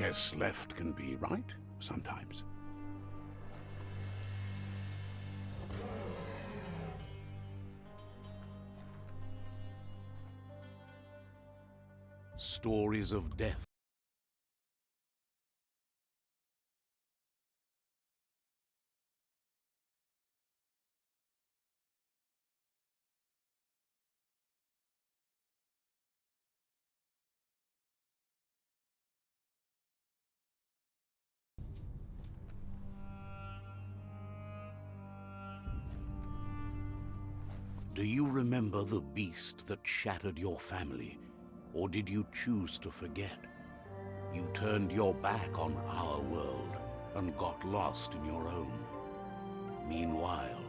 Guess left can be right sometimes. Stories of death. Do you remember the beast that shattered your family, or did you choose to forget? You turned your back on our world and got lost in your own. Meanwhile,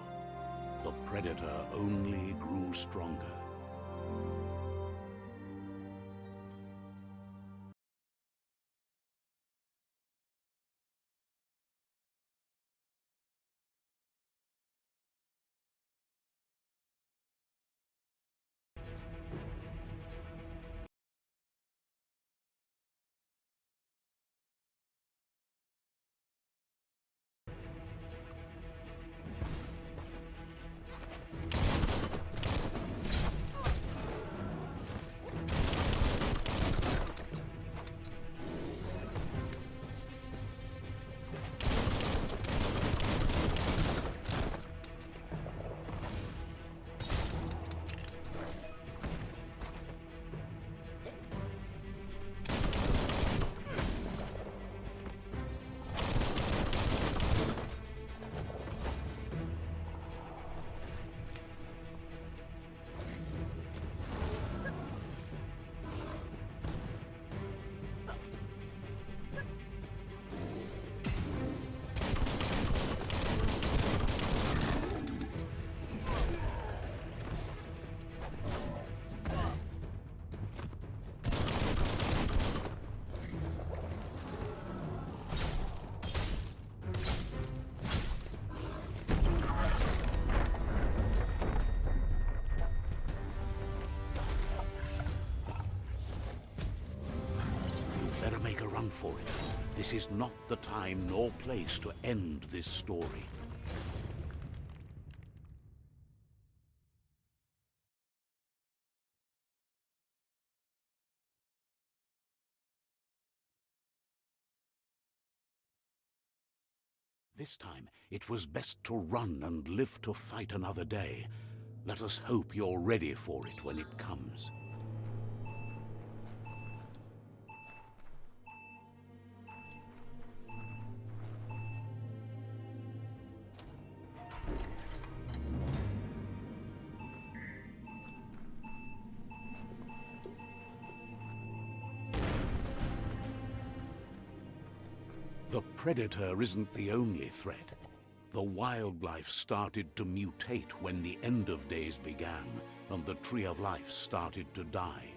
the Predator only grew stronger. Better make a run for it. This is not the time nor place to end this story. This time, it was best to run and live to fight another day. Let us hope you're ready for it when it comes. The Predator isn't the only threat. The wildlife started to mutate when the end of days began, and the Tree of Life started to die.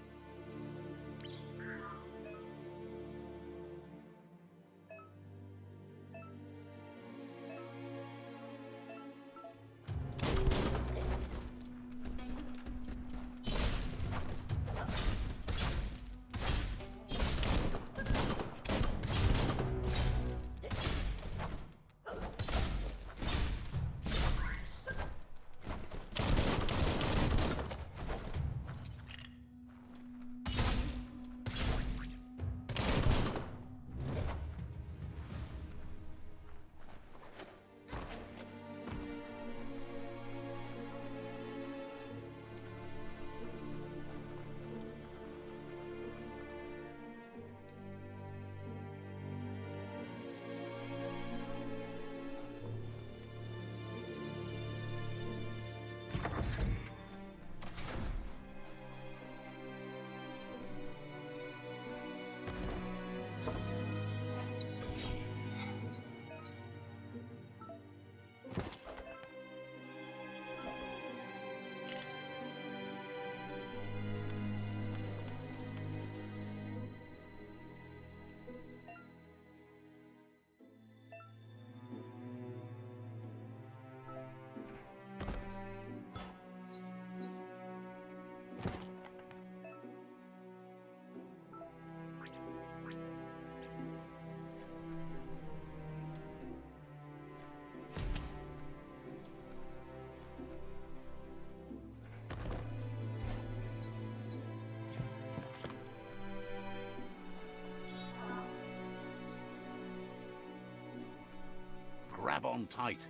on tight.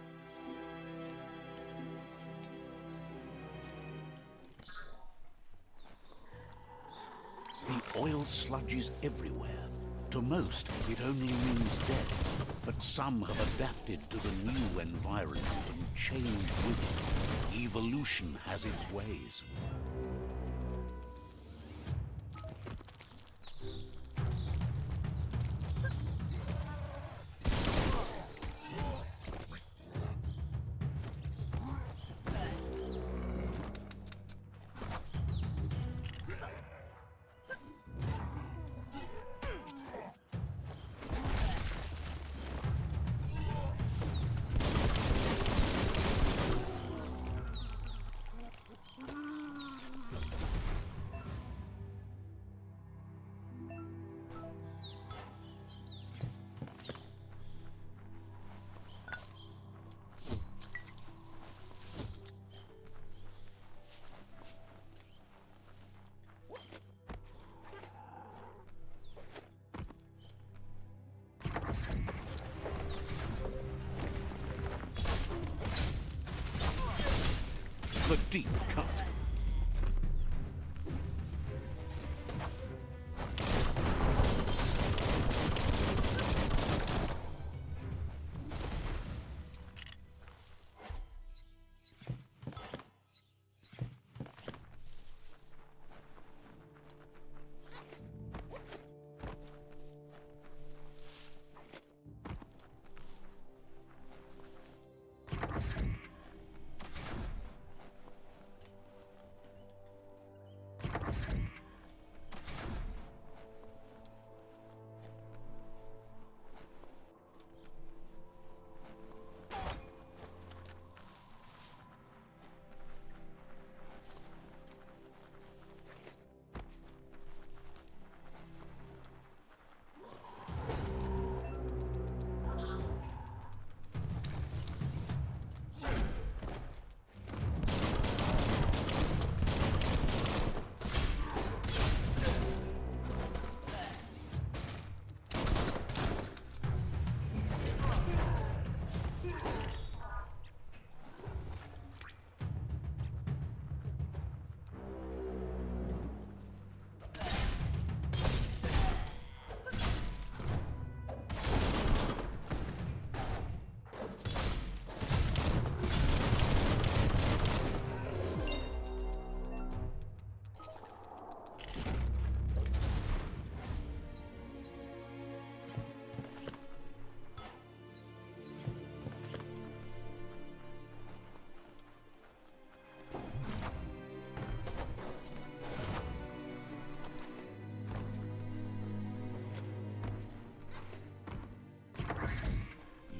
The oil sludges everywhere. To most, it only means death, but some have adapted to the new environment and changed with it. Evolution has its ways. The deep cut.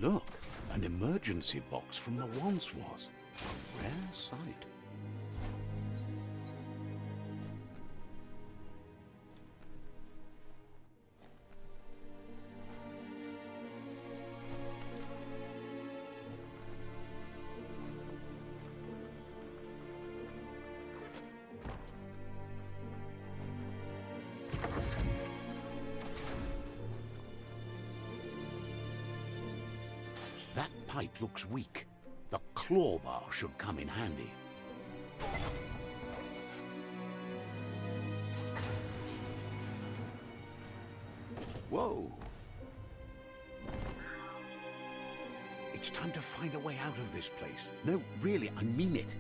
Look, an emergency box from the once was. A rare sight. That pipe looks weak. The claw bar should come in handy. Whoa! It's time to find a way out of this place. No, really, I mean it.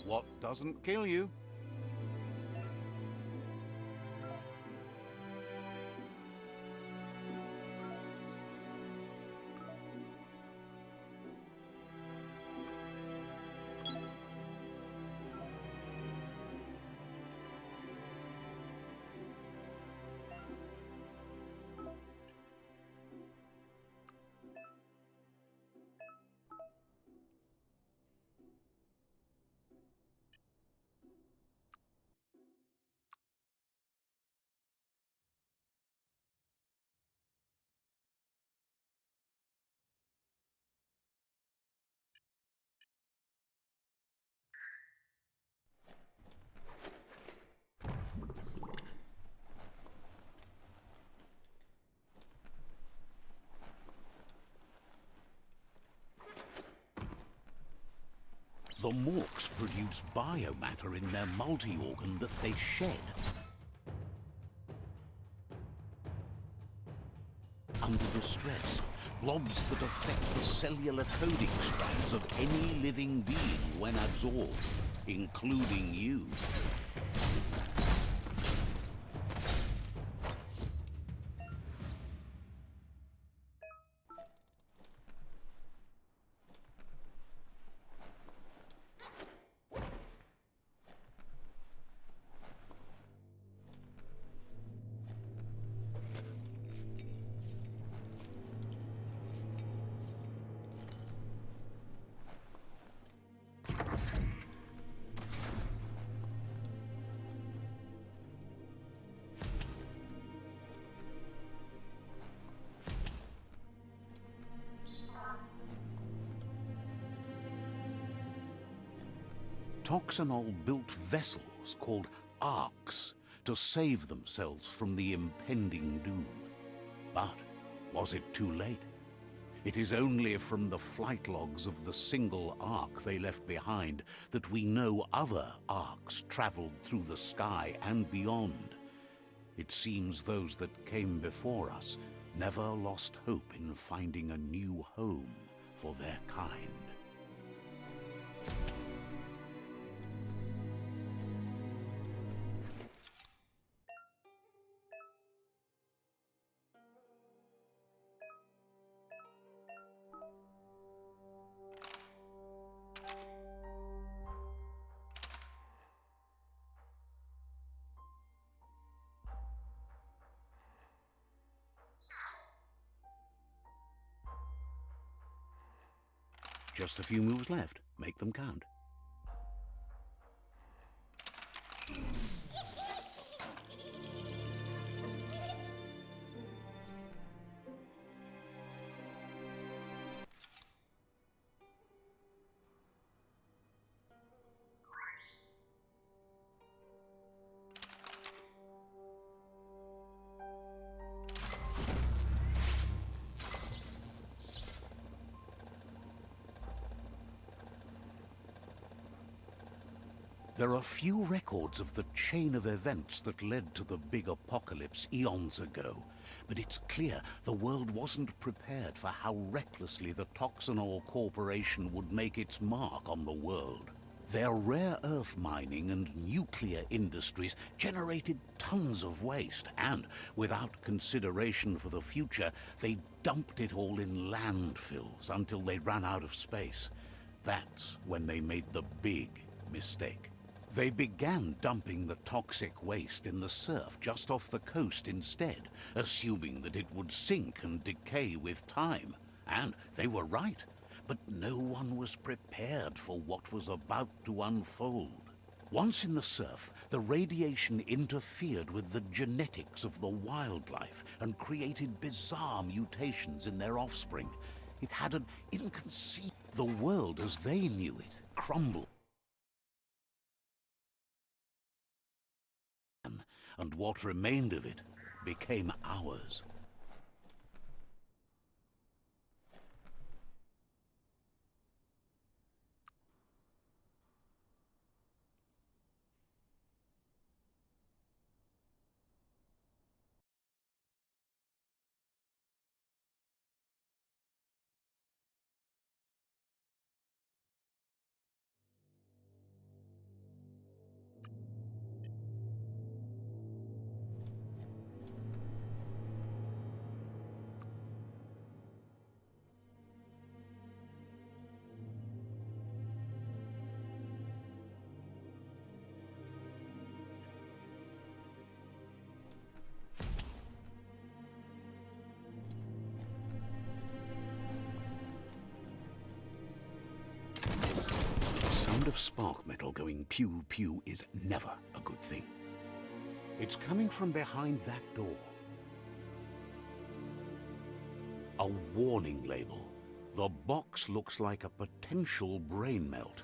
What doesn't kill you? The Morks produce biomatter in their multi-organ that they shed. Under distress, blobs that affect the cellular coding strands of any living being when absorbed, including you. Toxanol built vessels called arks to save themselves from the impending doom. But was it too late? It is only from the flight logs of the single ark they left behind that we know other arks traveled through the sky and beyond. It seems those that came before us never lost hope in finding a new home for their kind. Just a few moves left. Make them count. There are few records of the chain of events that led to the big apocalypse eons ago, but it's clear the world wasn't prepared for how recklessly the Toxanol Corporation would make its mark on the world. Their rare earth mining and nuclear industries generated tons of waste, and without consideration for the future, they dumped it all in landfills until they ran out of space. That's when they made the big mistake. They began dumping the toxic waste in the surf just off the coast instead, assuming that it would sink and decay with time. And they were right, but no one was prepared for what was about to unfold. Once in the surf, the radiation interfered with the genetics of the wildlife and created bizarre mutations in their offspring. It had an inconceivable... The world as they knew it crumbled. And what remained of it became ours. Of spark metal going pew-pew is never a good thing. It's coming from behind that door. A warning label. The box looks like a potential brain melt.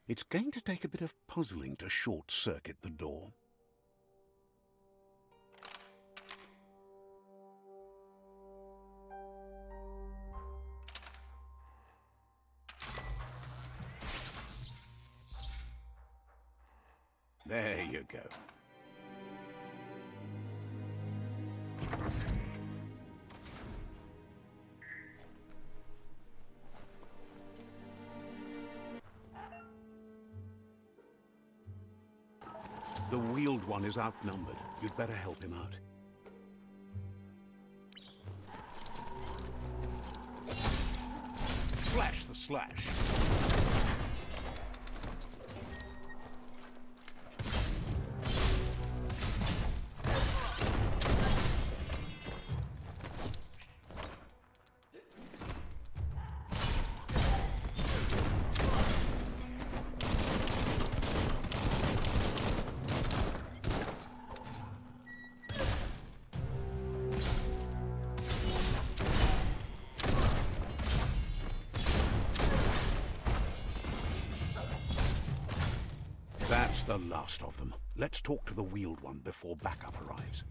It's going to take a bit of puzzling to short-circuit the door. There you go. The wheeled one is outnumbered. You'd better help him out. Slash the slash. That's the last of them. Let's talk to the wheeled one before backup arrives.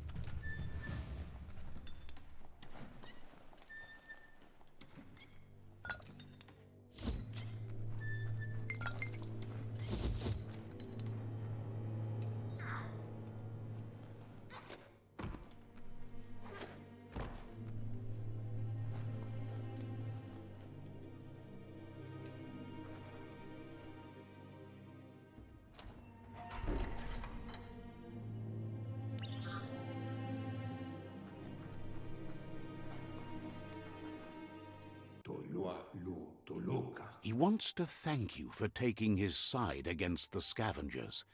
He wants to thank you for taking his side against the scavengers.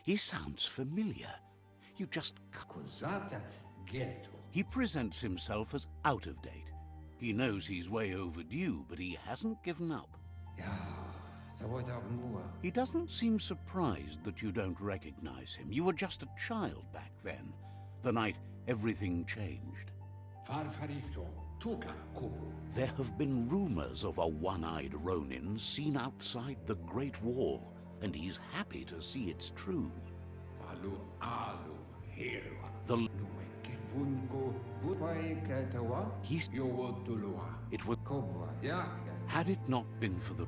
He sounds familiar. You just... He presents himself as out of date. He knows he's way overdue, but he hasn't given up. He doesn't seem surprised that you don't recognize him. You were just a child back then, the night everything changed. There have been rumors of a one-eyed Ronin seen outside the Great Wall, and he's happy to see it's true. It was... Had it not been for the...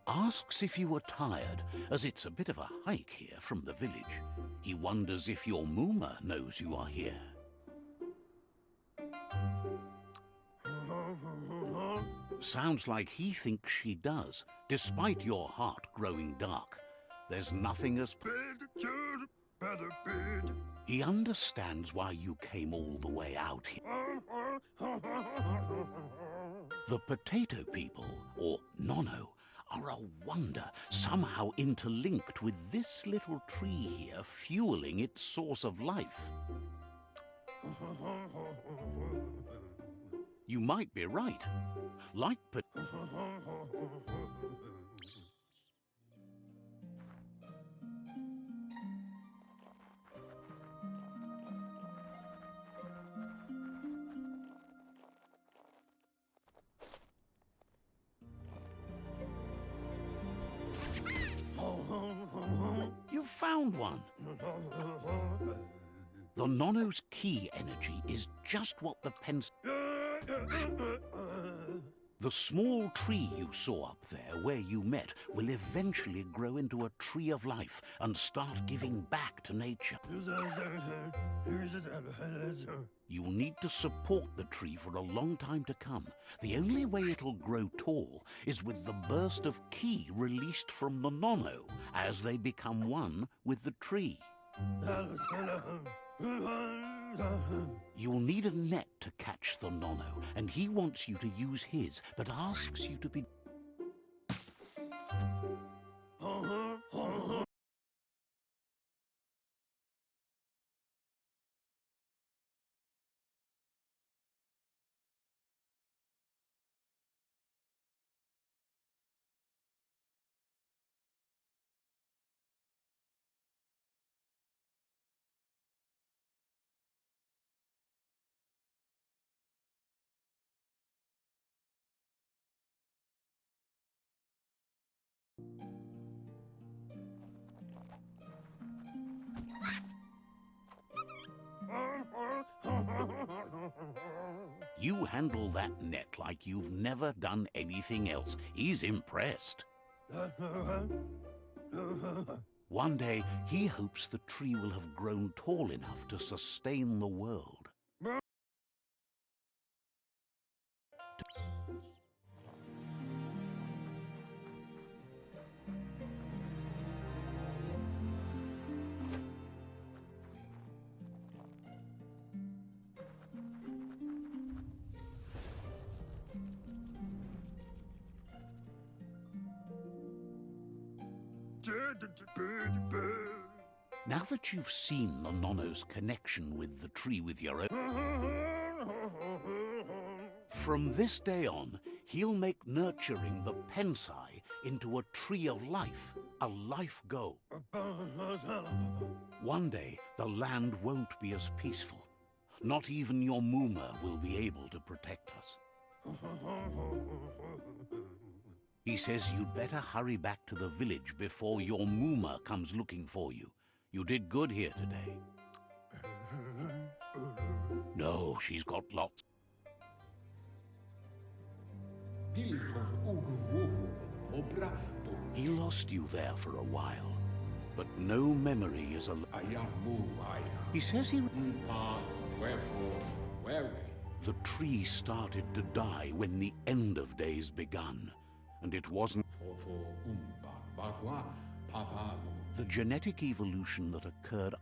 Asks if you were tired, as it's a bit of a hike here from the village. He wonders if your Muma knows you are here. Sounds like he thinks she does, despite your heart growing dark. There's nothing as... He understands why you came all the way out here. The potato people, or Nono, are a wonder, somehow interlinked with this little tree here, fueling its source of life. You might be right. Like You found one. The Nono's key energy is just what the The small tree you saw up there where you met will eventually grow into a tree of life and start giving back to nature. You'll need to support the tree for a long time to come. The only way it'll grow tall is with the burst of ki released from the Nono as they become one with the tree. You'll need a net to catch the Nono, and he wants you to use his, but asks you to be... You handle that net like you've never done anything else. He's impressed. One day, he hopes the tree will have grown tall enough to sustain the world. Now that you've seen the Nonno's connection with the tree with your own, from this day on, he'll make nurturing the Pensai into a tree of life, a life goal. One day, the land won't be as peaceful. Not even your Muma will be able to protect us. He says you'd better hurry back to the village before your Muma comes looking for you. You did good here today. No, she's got lots. He lost you there for a while, but no memory is alive. He says he... The tree started to die when the end of days begun, and it wasn't the genetic evolution that occurred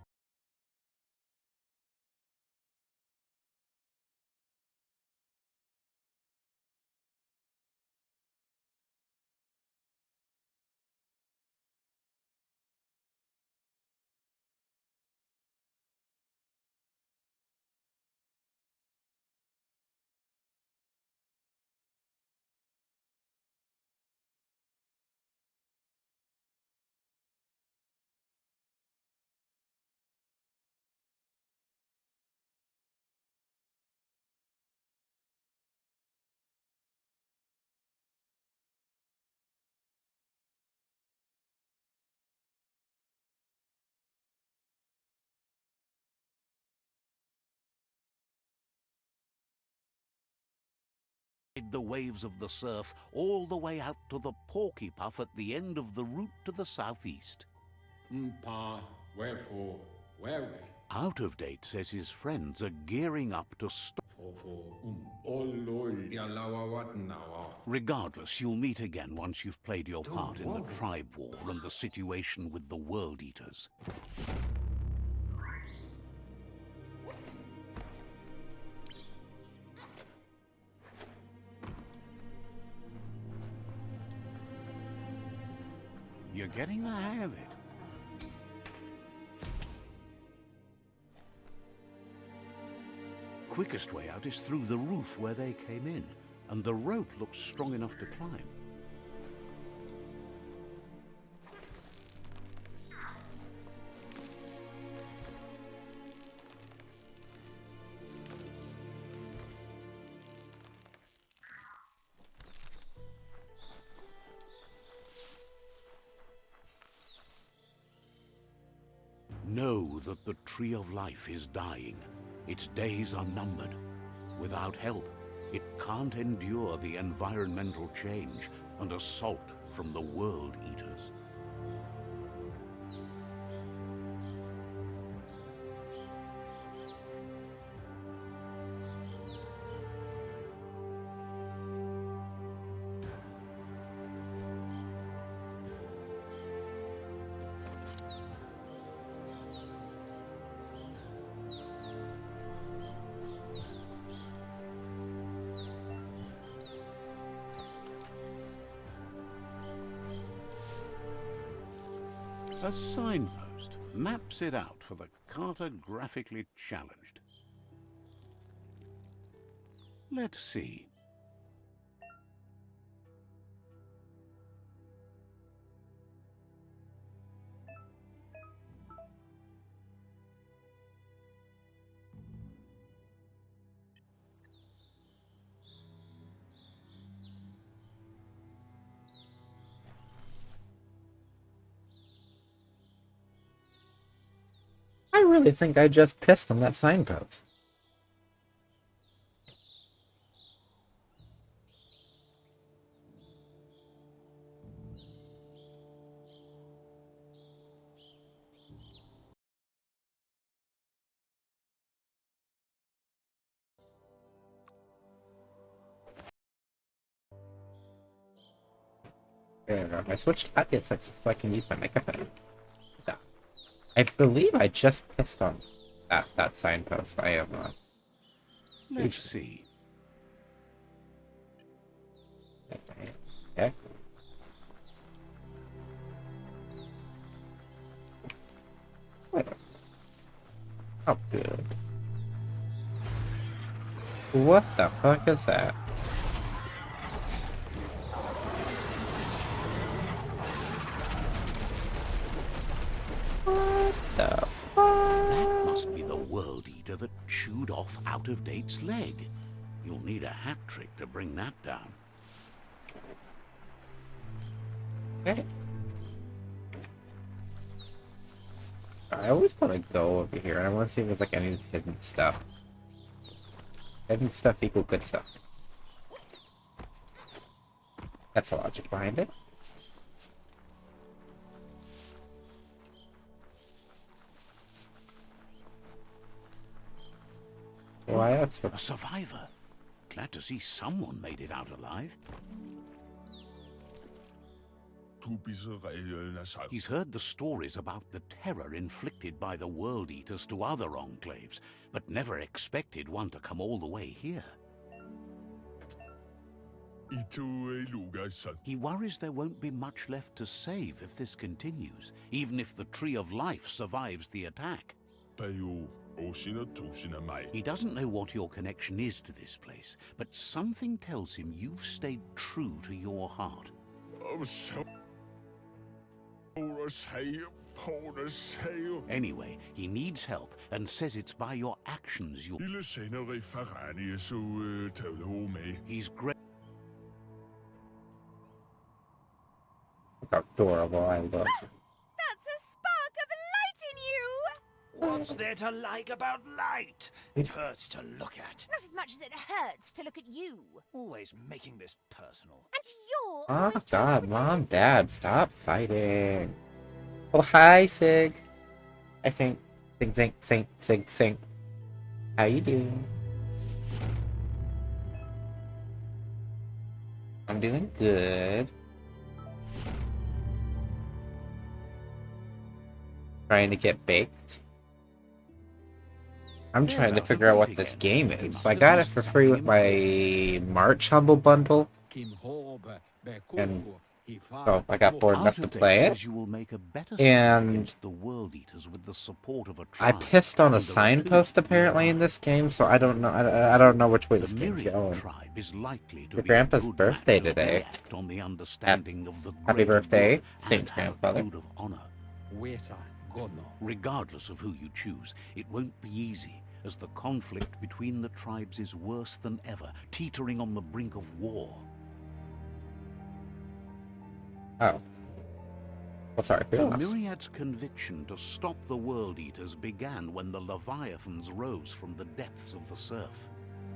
the waves of the surf all the way out to the Porky Puff at the end of the route to the southeast. Wherefore, whereway? Out of Date says his friends are gearing up to stop. Regardless, you'll meet again once you've played your part in the tribe war and the situation with the World Eaters. You're getting the hang of it. Quickest way out is through the roof where they came in, and the rope looks strong enough to climb. Know that the Tree of Life is dying. Its days are numbered. Without help, it can't endure the environmental change and assault from the World Eaters. A signpost maps it out for the cartographically challenged. Let's see. really think I just pissed on that signpost. There, I switched outfits so I can use my makeup edit. Yeah. I believe I just pissed on that signpost. I am Let's see. Okay. Oh, good. What the fuck is that? What the fuck? That must be the World Eater that chewed off Out-of-Date's leg. You'll need a hat trick to bring that down. Okay. I always want to go over here, and I want to see if there's like any hidden stuff. Hidden stuff equal good stuff. That's the logic behind it. Why else? A survivor. Glad to see someone made it out alive. He's heard the stories about the terror inflicted by the World Eaters to other enclaves, but never expected one to come all the way here. He worries there won't be much left to save if this continues, even if the Tree of Life survives the attack. He doesn't know what your connection is to this place, but something tells him you've stayed true to your heart. Anyway, he needs help and says it's by your actions you'll... He's great. Look how adorable I look. That's a spark of light in you! What's there to like about light? It hurts to look at. Not as much as it hurts to look at you. Always making this personal. And you're Oh always trying to god, Mom, pretend Dad, it's stop fighting. Oh, hi, Sig. I think. Sig. How you doing? I'm doing good. Trying to get baked. I'm There's trying to out figure of out what date this again. game He is. must So I have got it missed for free with something my March Humble Bundle. And so I got bored enough to Out-of-Date play it. says you will make a better And stand against the World Eaters with the support of a I tribe. pissed on a And there are two signpost apparently in nearby. this game, so I don't know. I don't know which way The this game's Myriad going. tribe is likely to Your be grandpa's a good birthday match as today. they act on the understanding of the Happy greater birthday, good Saint and have a Grandfather. code of honor. Regardless of who you choose, it won't be easy, as the conflict between the tribes is worse than ever, teetering on the brink of war. Oh. Well, sorry for The your loss. Myriad's conviction to stop the World Eaters began when the Leviathans rose from the depths of the surf.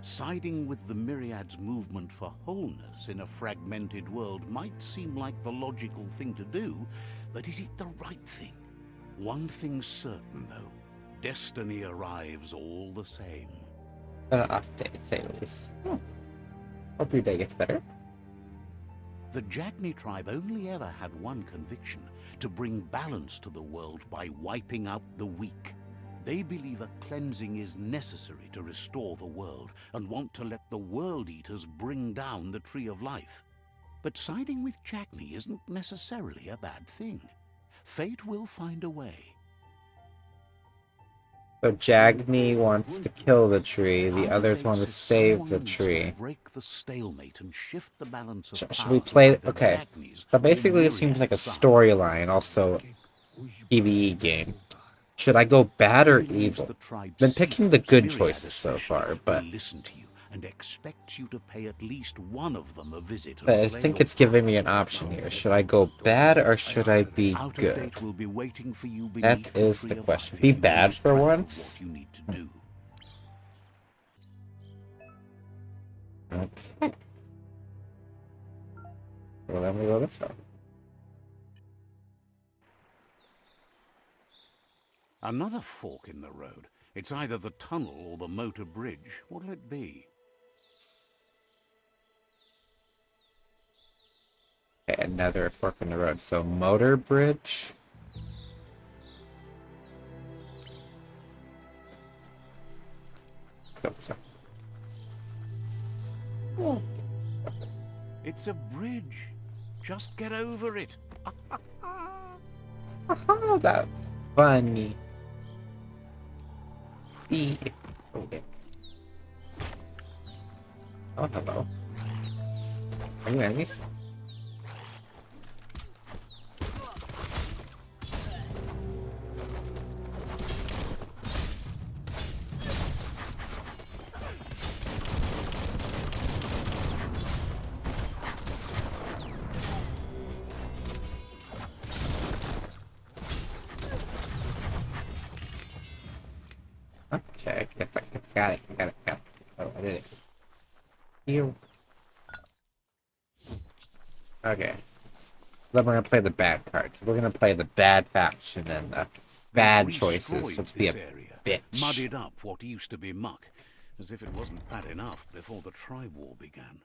Siding with the Myriad's movement for wholeness in a fragmented world might seem like the logical thing to do, but is it the right thing? One thing's certain, though. Destiny arrives all the same. An off day, to say the least. Hope your day gets better. The Jagni tribe only ever had one conviction: to bring balance to the world by wiping out the weak. They believe a cleansing is necessary to restore the world, and want to let the World Eaters bring down the Tree of Life. But siding with Jagni isn't necessarily a bad thing. Fate will find a way. So Jagni wants to kill the tree, the others Out-of-Date want to says save someone the needs tree. to break the stalemate and shift the balance of Should power we to play? either Okay. Jagni's So or basically, this seems like a Myriad's side. storyline, also PvE game. Should I go bad or He believes evil? the tribe's Been picking the seafolks, good Myriad choices so especially, far, but will listen to you and expects you to pay at least one of them a visit. But I think it's giving me an option here. Should I go bad or should I be Out of good? Date will be waiting for you That beneath is the the Tree of question. Life Be if you bad lose for track of once? what you need to do. Okay. Well, then we go this way. Another fork in the road. It's either the tunnel or the motor bridge. What'll it be? Okay, another fork in the road. So motor bridge. Go this way. Oh. It's a bridge. Just get over it. Haha, that's funny. Okay. Oh, hello. Are you enemies? Okay, got it. Oh, I did it. You. Okay. Then we're gonna play the bad cards. We're gonna play the bad faction and the bad choices. Let's be a bitch. Muddied up what used to be muck, as if it wasn't bad enough before the tribe war began.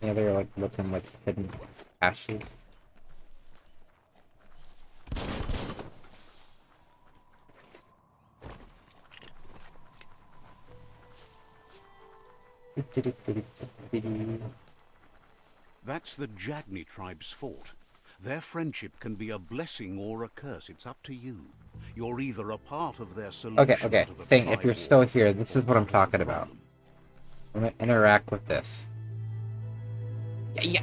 Yeah, they're like looking with hidden ashes. That's the Jagni tribe's fort. Their friendship can be a blessing or a curse. It's up to you. You're either a part of their solution Okay. to the Thing, tribe if you're war, still here, this or is what I'm part of the talking about. problem. I'm gonna interact with this. Yeah.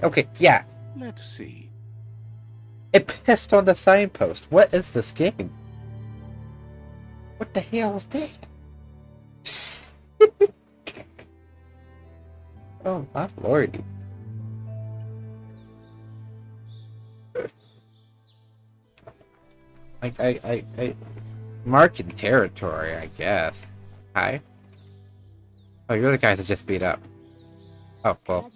Okay, yeah. Let's see. It pissed on the signpost. What is this game? What the hell is that? Oh my lordy. I marking territory, I guess. Hi. Oh, you're the guys that just beat up. Oh, well.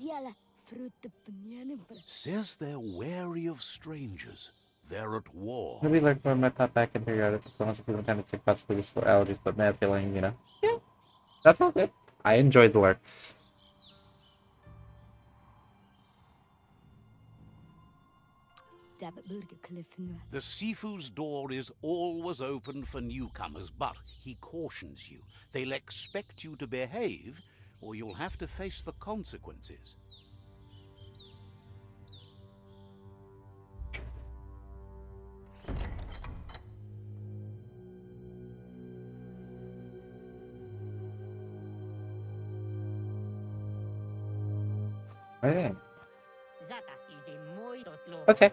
Says they're wary of strangers. They're at war. Maybe like when my pop back in here, lots of people tend to take possibly for allergies, but mad feeling, Yeah. That's all good. I enjoyed the lurks. The Sifu's door is always open for newcomers, but he cautions you. They'll expect you to behave, or you'll have to face the consequences. Okay. Okay.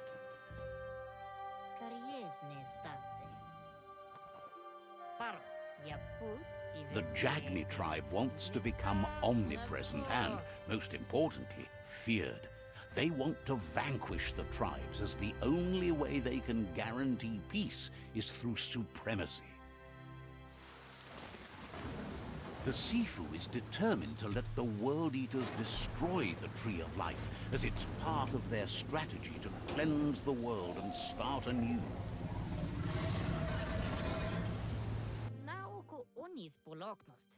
The Jagni tribe wants to become omnipresent and, most importantly, feared. They want to vanquish the tribes, as the only way they can guarantee peace is through supremacy. The Sifu is determined to let the World Eaters destroy the Tree of Life, as it's part of their strategy to cleanse the world and start anew.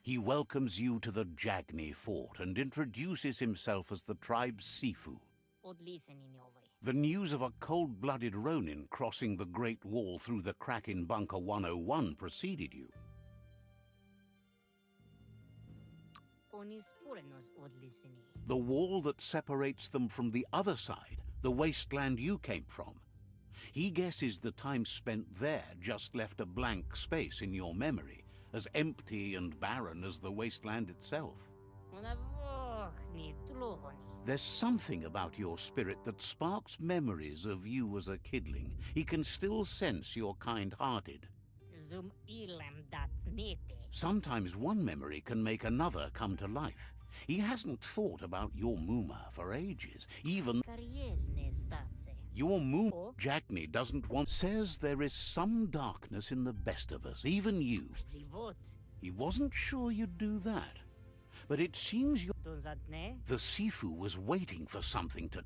He welcomes you to the Jagni fort and introduces himself as the tribe's Sifu. The news of a cold-blooded Ronin crossing the Great Wall through the crack in Bunker 101 preceded you. The wall that separates them from the other side, the wasteland you came from. He guesses the time spent there just left a blank space in your memory, as empty and barren as the wasteland itself. There's something about your spirit that sparks memories of you as a kidling. He can still sense you're kind-hearted. Zum ilem dat nete. Sometimes one memory can make another come to life. He hasn't thought about your Muma for ages. Even Kariesne statse. your Muma, Oh? Jackney, doesn't want... Says there is some darkness in the best of us, even you. Zivot. He wasn't sure you'd do that. But it seems you... Donzatne. The Sifu was waiting for something to...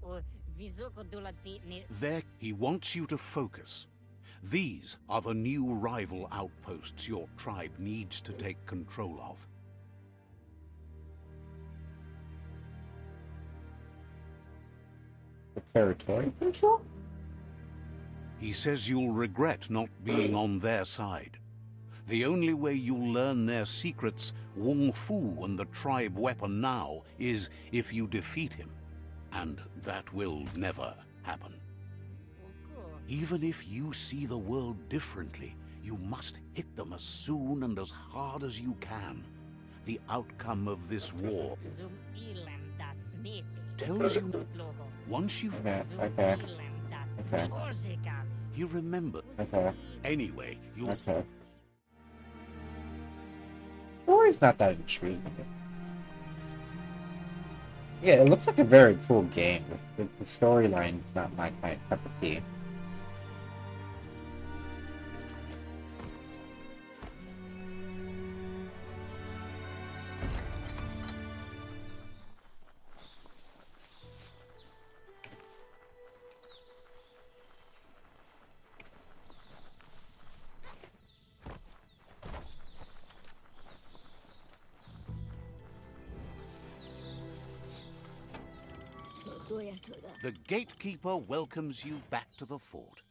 O visoko dulatsi ne. There, he wants you to focus. These are the new rival outposts your tribe needs to take control of. The territory control? He says you'll regret not being on their side. The only way you'll learn their secrets, Wung Fu and the tribe weapon now, is if you defeat him. And that will never happen. Oko. Even if you see the world differently, you must hit them as soon and as hard as you can. The outcome of this war Zum ilem dat nete. tells you Loho. once you've... Okay, Zum okay, ilem dat okay. Orsekali. You remember. okay, Anyway, you'll... okay. Story's not that intriguing. Yeah, it looks like a very cool game. The storyline is not my kind of cup of tea. The gatekeeper welcomes you back to the fort.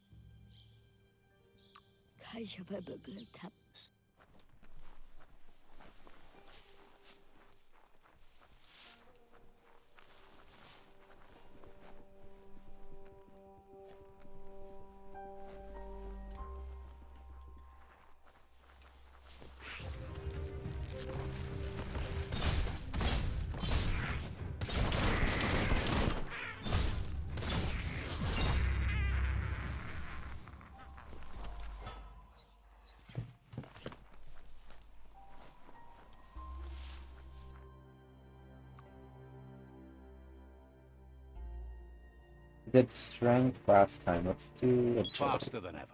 Did strength last time. Let's do agility. Faster than ever.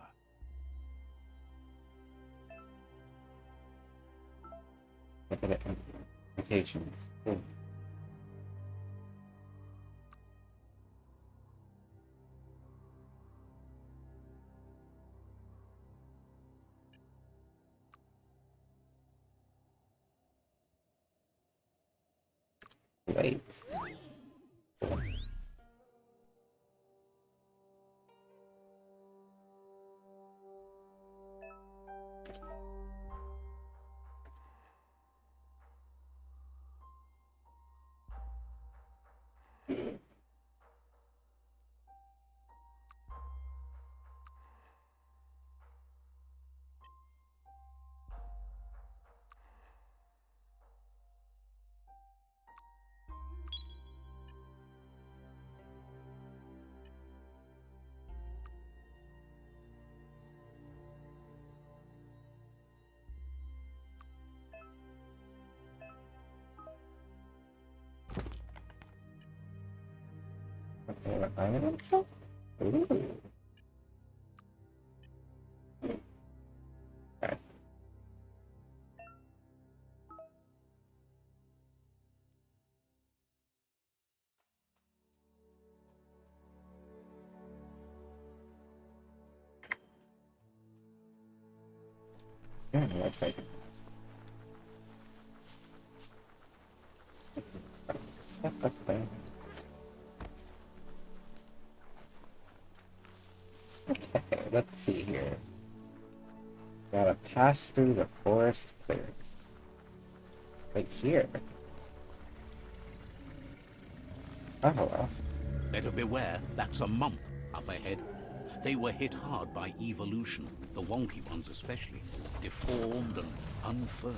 Look at it. Invitations. Cool. Wait. Okay, what I'm gonna check? Ooh. Okay. Yeah, that's right. That's fine. Okay, let's see here. Gotta pass through the forest clearing. Right here. Oh well. Better beware, that's a mump up ahead. They were hit hard by evolution, the wonky ones especially, deformed and unfurred.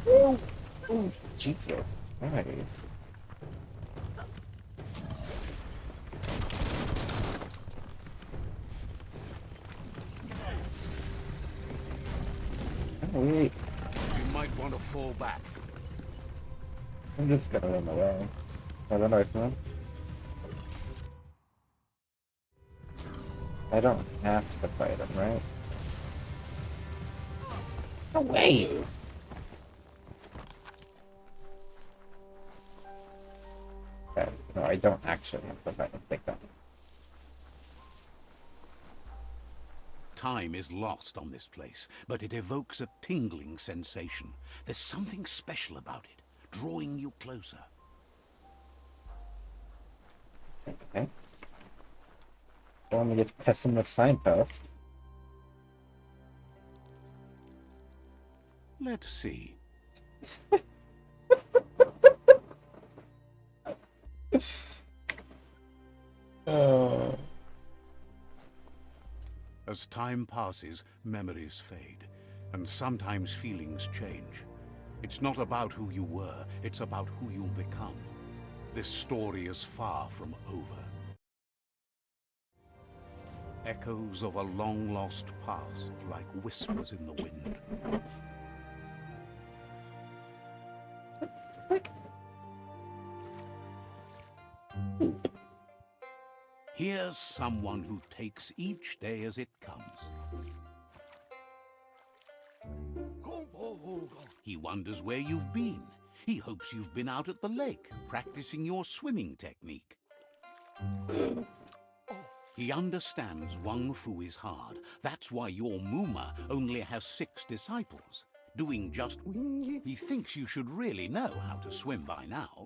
Oh, Jesus. Nice. Oh, wait. You might want to fall back. I'm just gonna run away. I don't know if I'm... I don't have to fight him, right? No way! Okay, no, I don't actually have to fight him. Thank God. Time is lost on this place, but it evokes a tingling sensation. There's something special about it, drawing you closer. Okay. Well, let me just piss him the signpost. Let's see. Oh. As time passes, memories fade, and sometimes feelings change. It's not about who you were, it's about who you'll become. This story is far from over. Echoes of a long-lost past, like whispers in the wind. Here's someone who takes each day as it comes. He wonders where you've been. He hopes you've been out at the lake, practicing your swimming technique. He understands Wang Fu is hard. That's why your Muma only has 6 disciples. Doing just... He thinks you should really know how to swim by now.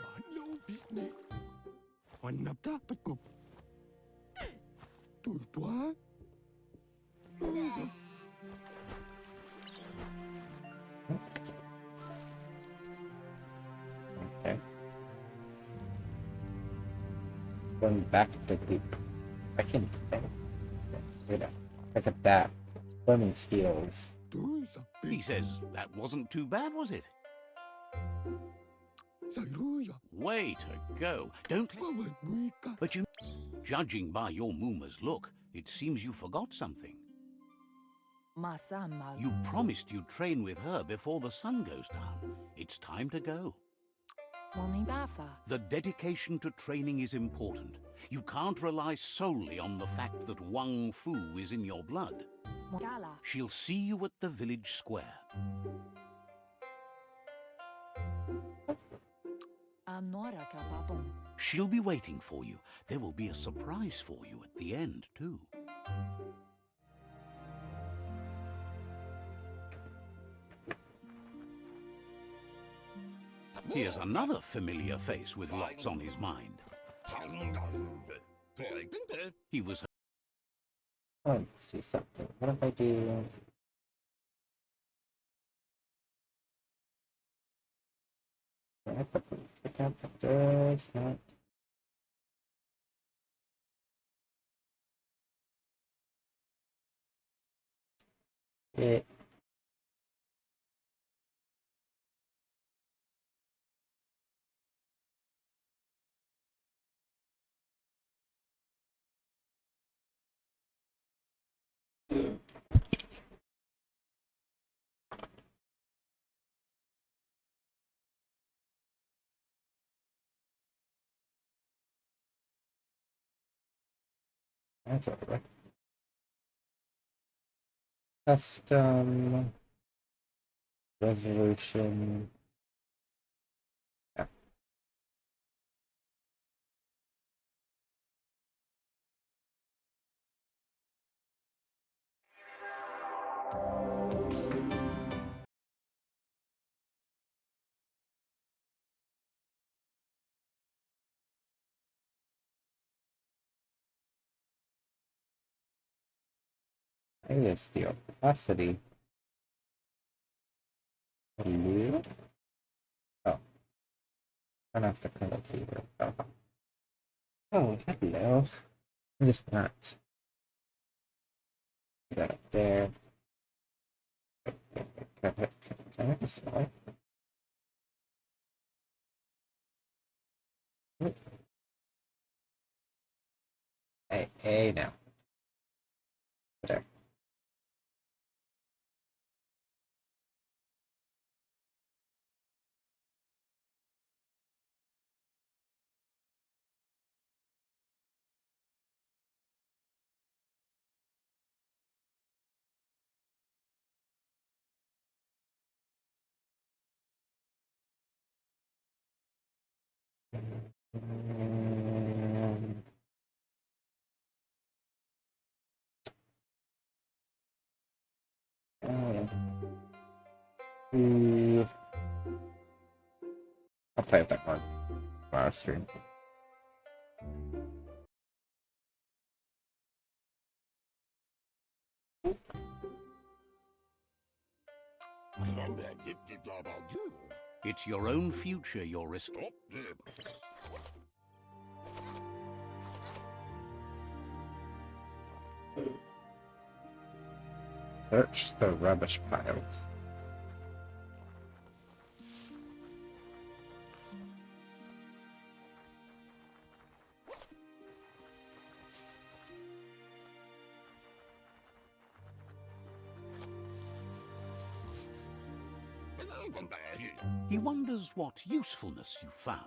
Okay. Going back to the... I can... Look at that. Swimming skills. He says that wasn't too bad, was it? Way to go. Don't... But you... Judging by your Muma's look, it seems you forgot something. You promised you'd train with her before the sun goes down. It's time to go. The dedication to training is important. You can't rely solely on the fact that Wang Fu is in your blood. She'll see you at the village square. She'll be waiting for you. There will be a surprise for you at the end, too. Here's another familiar face with lots on his mind. He was... Let's see something. What if I do... I can't put this, not... It... That's all right. Custom... Resolution... Yeah. I guess the opacity. Hello? Oh. I don't have to color to you. Oh, hello. I'm just not. Put that up there. Can I have a slide? Hey, now. There. Mm, I'll play with that one tomorrow stream. It's your own future you're risking. Search the rubbish piles. He wonders what usefulness you found.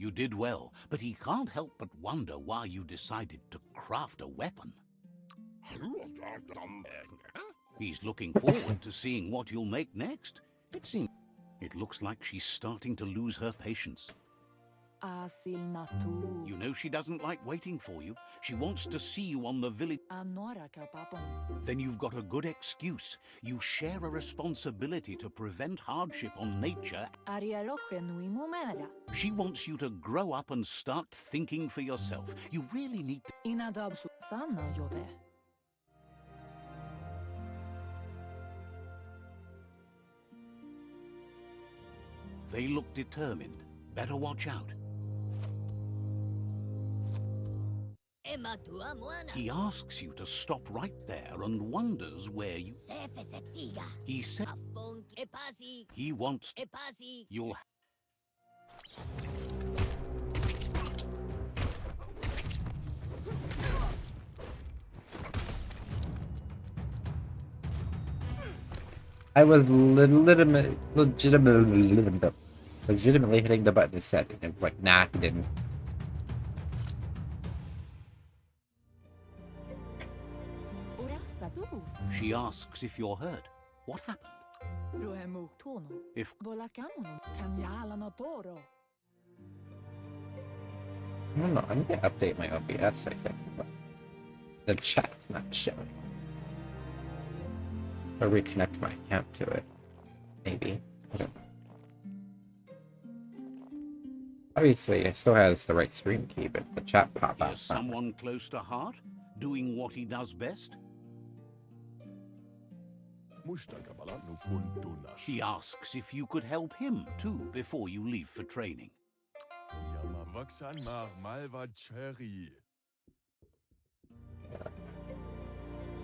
You did well, but he can't help but wonder why you decided to craft a weapon. He's looking forward to seeing what you'll make next. It looks like she's starting to lose her patience. Asil natu. You know she doesn't like waiting for you. She wants to see you on the village. Anora kapapon. Then you've got a good excuse. You share a responsibility to prevent hardship on nature. Ariaroche nui mumera. She wants you to grow up and start thinking for yourself. You really need to. Inadabsu sana yote. They look determined. Better watch out. He asks you to stop right there and wonders where you... He said... He wants... You'll... I was legitimately hitting the button to set it. It was like, nah, he didn't. She asks if you're hurt. What happened? If... I don't know, I need to update my OBS, I think. But the chat's not showing. Or reconnect my account to it. Maybe. I don't know. Obviously, it still has the right stream key, but the chat pop up. Is someone close to heart? Doing what he does best? He asks if you could help him, too, before you leave for training.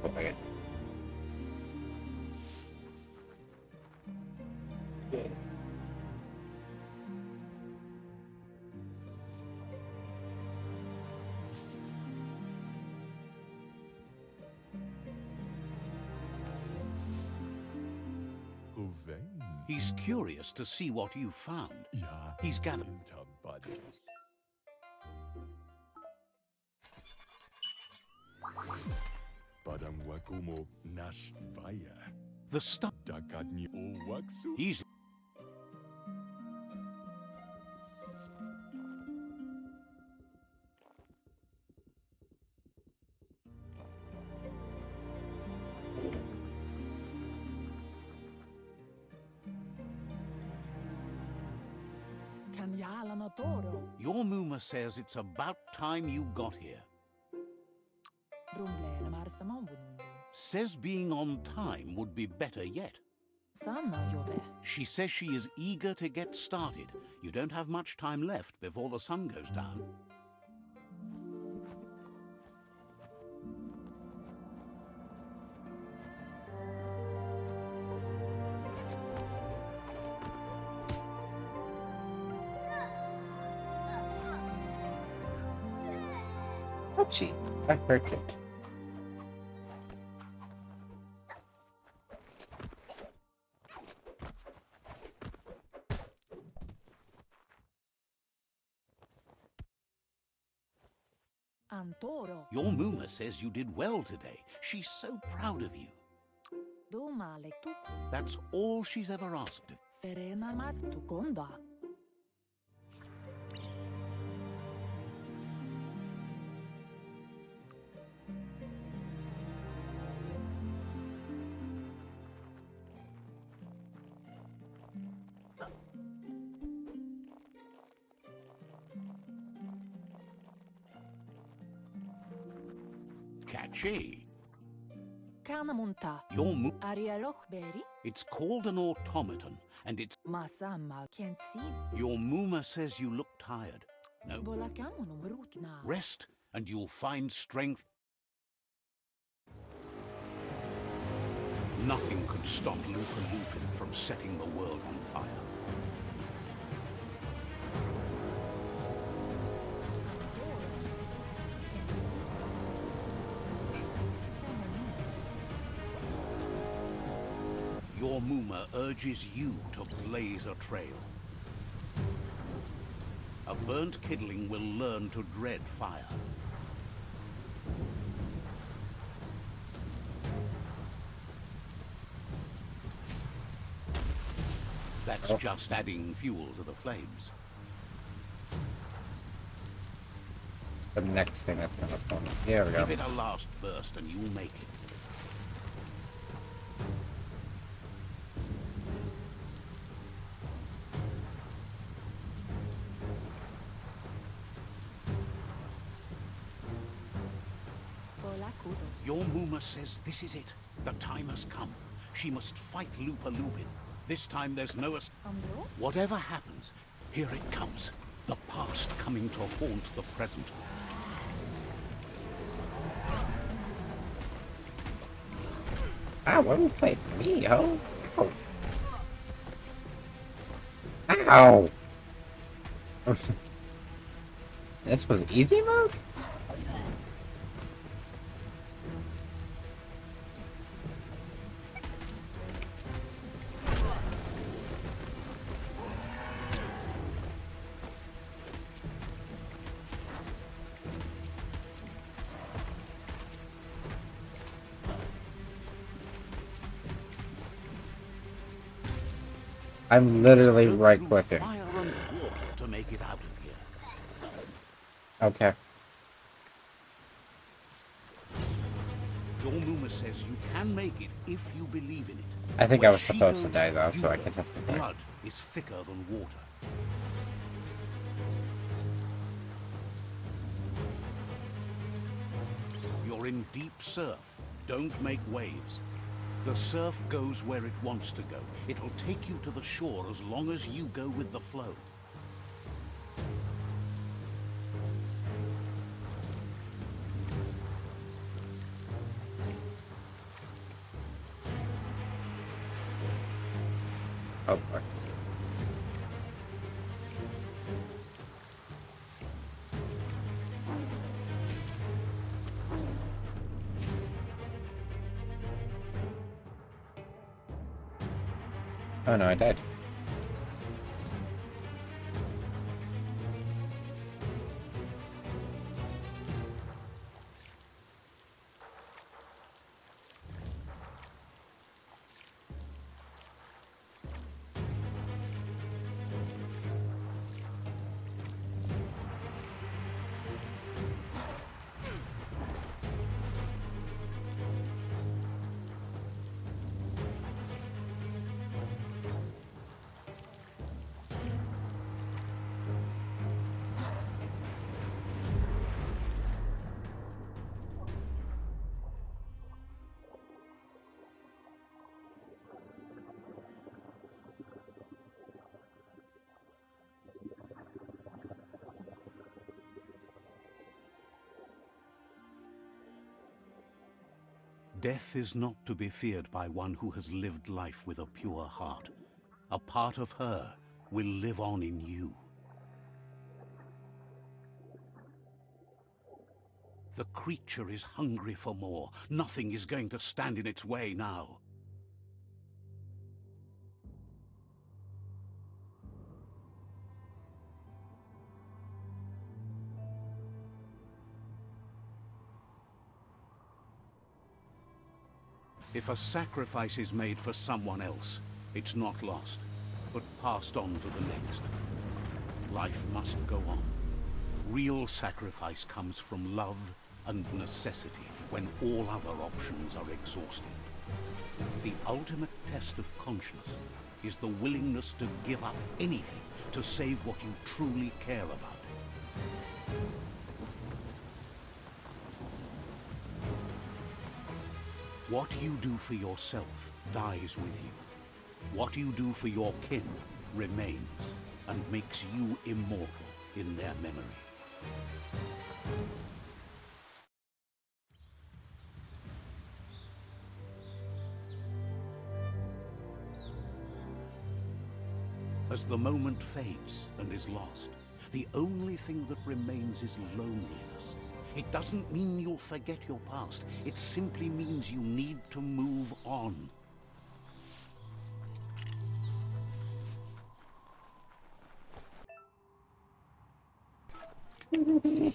Oh my god. He's curious to see what you found. He's gathered. The stuff. He's... Your Muma says it's about time you got here. Says being on time would be better yet. She says she is eager to get started. You don't have much time left before the sun goes down. Ouchie, I hurt it. Your Muma says you did well today. She's so proud of you. That's all she's ever asked of. Catchy. Your It's called an automaton, and it's... Your Muma says you look tired. No. Rest, and you'll find strength. Nothing could stop Lupa Lupin from setting the world on fire. Your Muma urges you to blaze a trail. A burnt kidling will learn to dread fire. That's just adding fuel to the flames. The next thing that's gonna come. Here we go. Give it a last burst and you'll make it. Your Muma says this is it. The time has come. She must fight Lupa Lupin. This time there's no... Whatever happens, here it comes. The past coming to haunt the present. Ah, what are you playing me, ho? Ow! Ow! This was easy mode? I'm literally right-clicking. Fire and water to make it out of here. Okay. Your Muma says you can make it if you believe in it. I think Where I was she supposed to goes, die though, you so I go. can testify. Blood is thicker than water. You're in deep surf. Don't make waves. The surf goes where it wants to go. It'll take you to the shore as long as you go with the flow. Oh boy. Oh no, I died. Death is not to be feared by one who has lived life with a pure heart. A part of her will live on in you. The creature is hungry for more. Nothing is going to stand in its way now. If a sacrifice is made for someone else, it's not lost, but passed on to the next. Life must go on. Real sacrifice comes from love and necessity when all other options are exhausted. The ultimate test of conscience is the willingness to give up anything to save what you truly care about. What you do for yourself dies with you. What you do for your kin remains and makes you immortal in their memory. As the moment fades and is lost, the only thing that remains is loneliness. It doesn't mean you'll forget your past. It simply means you need to move on. You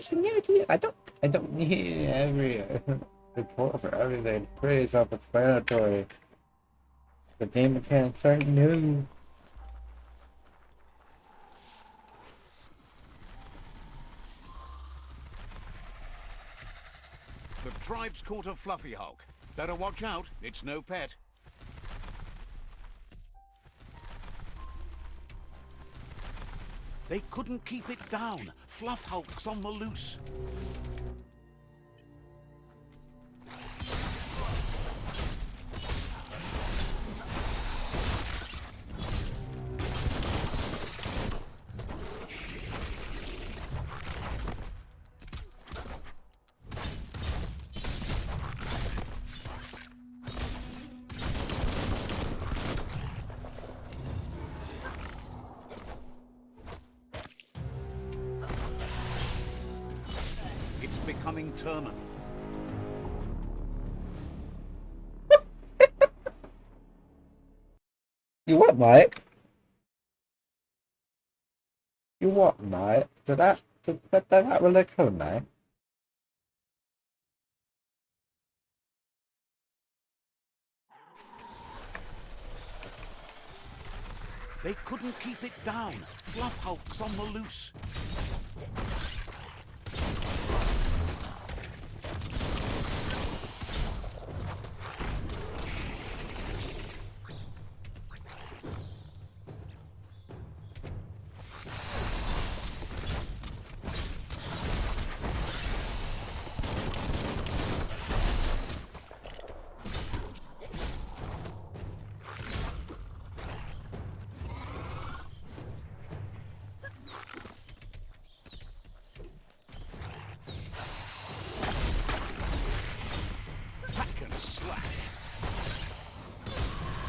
should never do it. I don't need every report for everything. Pretty self-explanatory. The game mechanics aren't new. The tribe's caught a fluffy hulk. Better watch out, it's no pet. They couldn't keep it down. Fluff hulk's on the loose. Becoming terminal. You what, mate? You what, mate? Did that really come, mate? They couldn't keep it down. Fluff hulk's on the loose.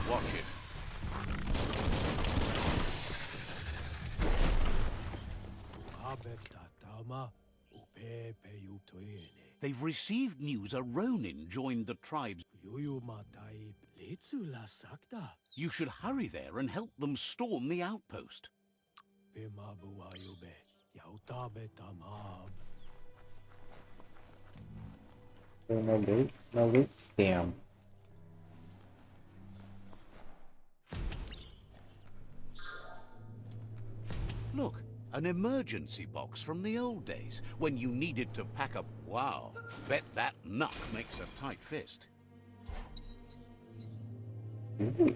Watch it. They've received news a Ronin joined the tribes. You should hurry there and help them storm the outpost. No loot. No loot. Damn. Look, an emergency box from the old days, when you needed to pack up. Wow, bet that nut makes a tight fist. Ooh.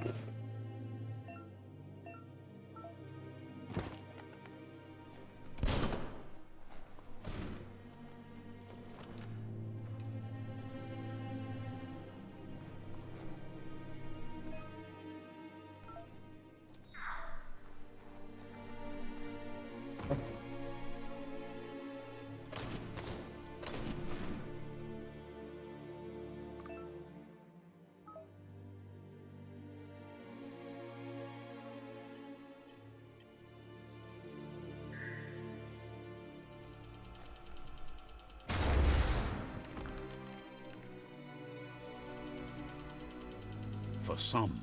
For some,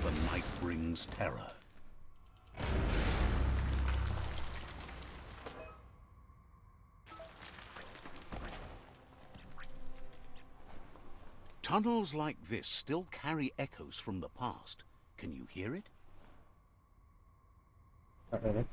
the night brings terror. Tunnels like this still carry echoes from the past. Can you hear it? Not really.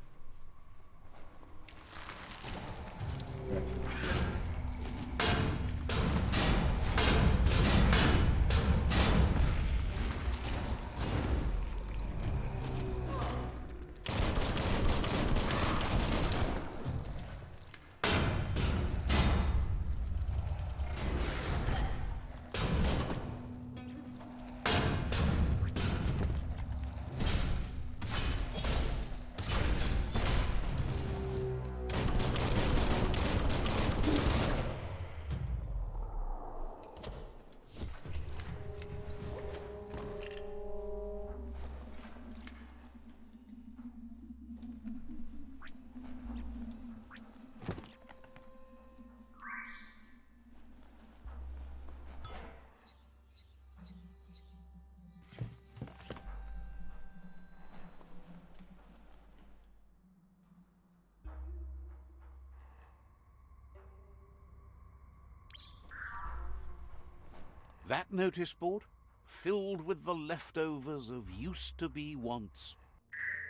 That notice board? Filled with the leftovers of used-to-be once.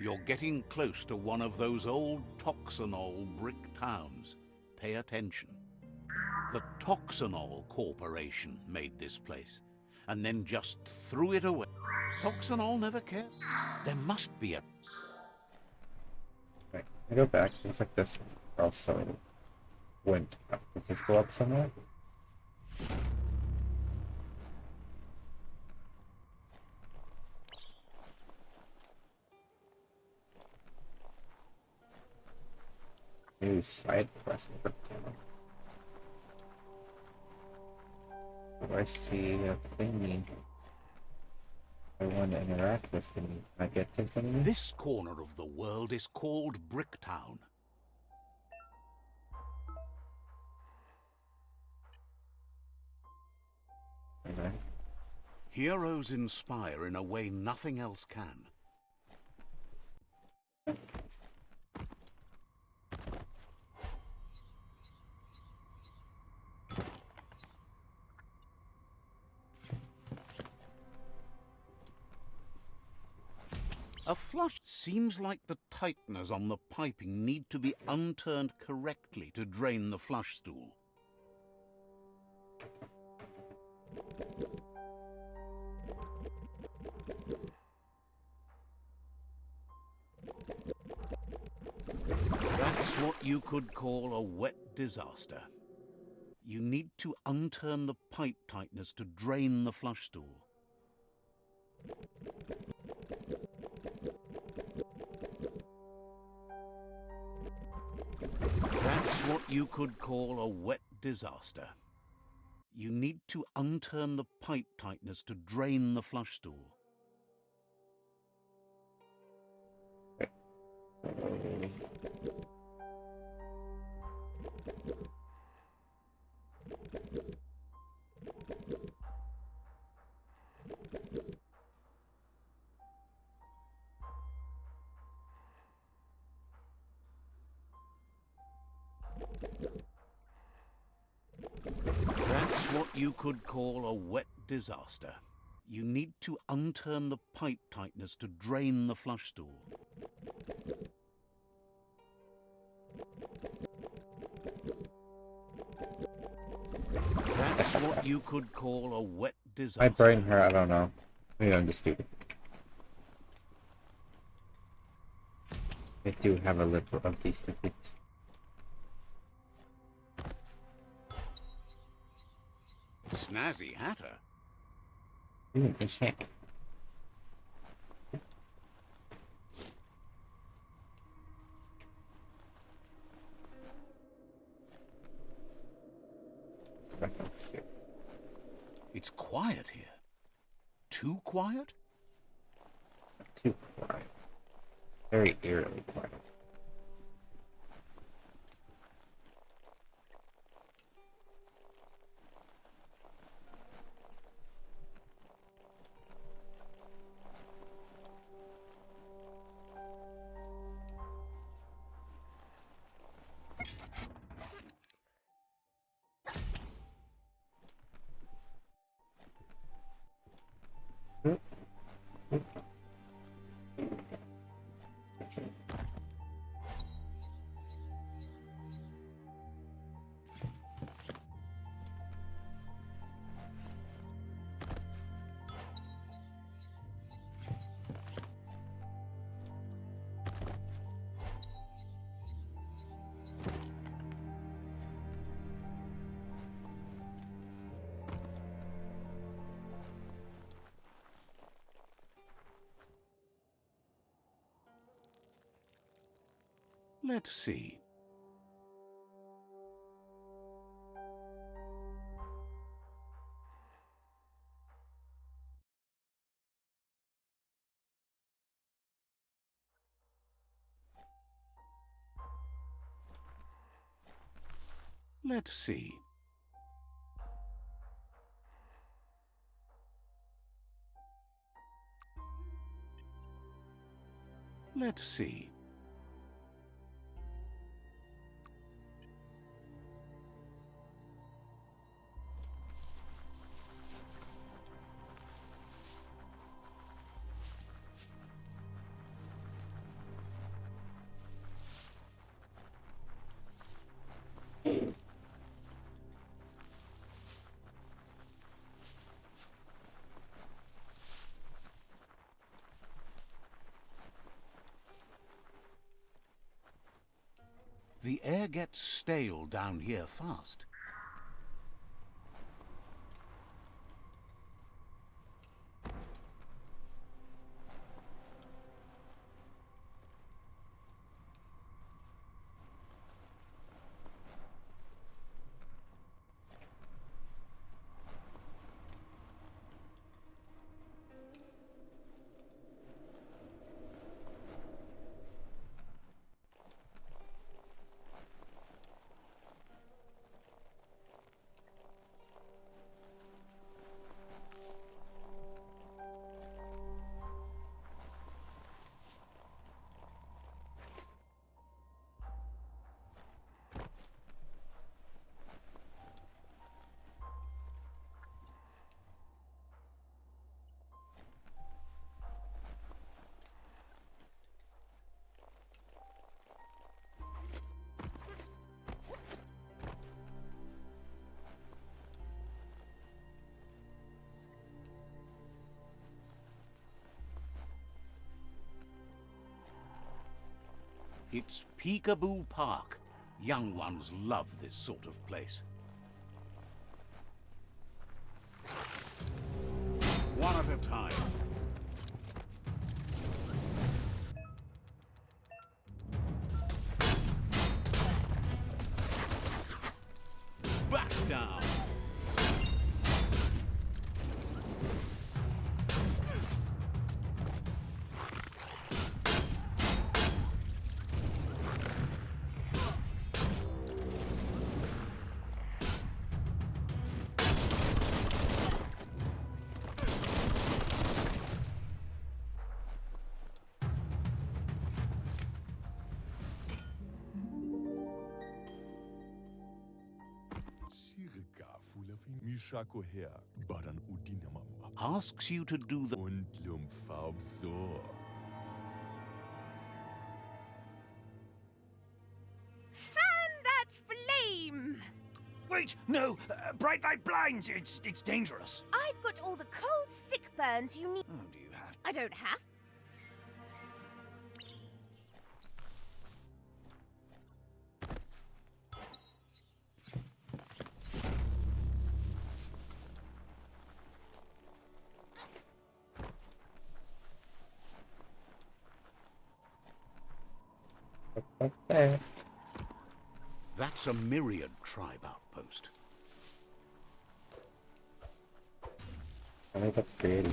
You're getting close to one of those old Toxanol brick towns. Pay attention. The Toxanol Corporation made this place, and then just threw it away. Toxanol never cared. There must be a... Right. I go back. Looks like this also went up. Does this go up somewhere? New side quest. Do I see a thingy? I want to interact with thingy. I get to thingy? This corner of the world is called Bricktown. Okay. Heroes inspire in a way nothing else can. A flush seems like the tighteners on the piping need to be unturned correctly to drain the flush stool. That's what you could call a wet disaster. You need to unturn the pipe tighteners to drain the flush stool. That's what you could call a wet disaster. You need to unturn the pipe tighteners to drain the flush stool. That's what you could call a wet disaster. You need to unturn the pipe tighteners to drain the flush stool. That's what you could call a wet disaster. My brain hurt, I don't know. Maybe I'm just stupid. I do have a little of these tickets. Snazzy Hatter. I can't. It's quiet here. Too quiet? Too quiet. Very eerily quiet. Let's see. Let's see. Let's see. The air gets stale down here fast. It's Peekaboo Park. Young ones love this sort of place. One at a time. Back down. Asks you to do the... Fan that flame! Wait, no! Bright light blinds! It's dangerous. I've got all the cold sick burns you need. Oh, do you have? I don't have. Okay. That's a myriad tribe outpost. I think that's pretty.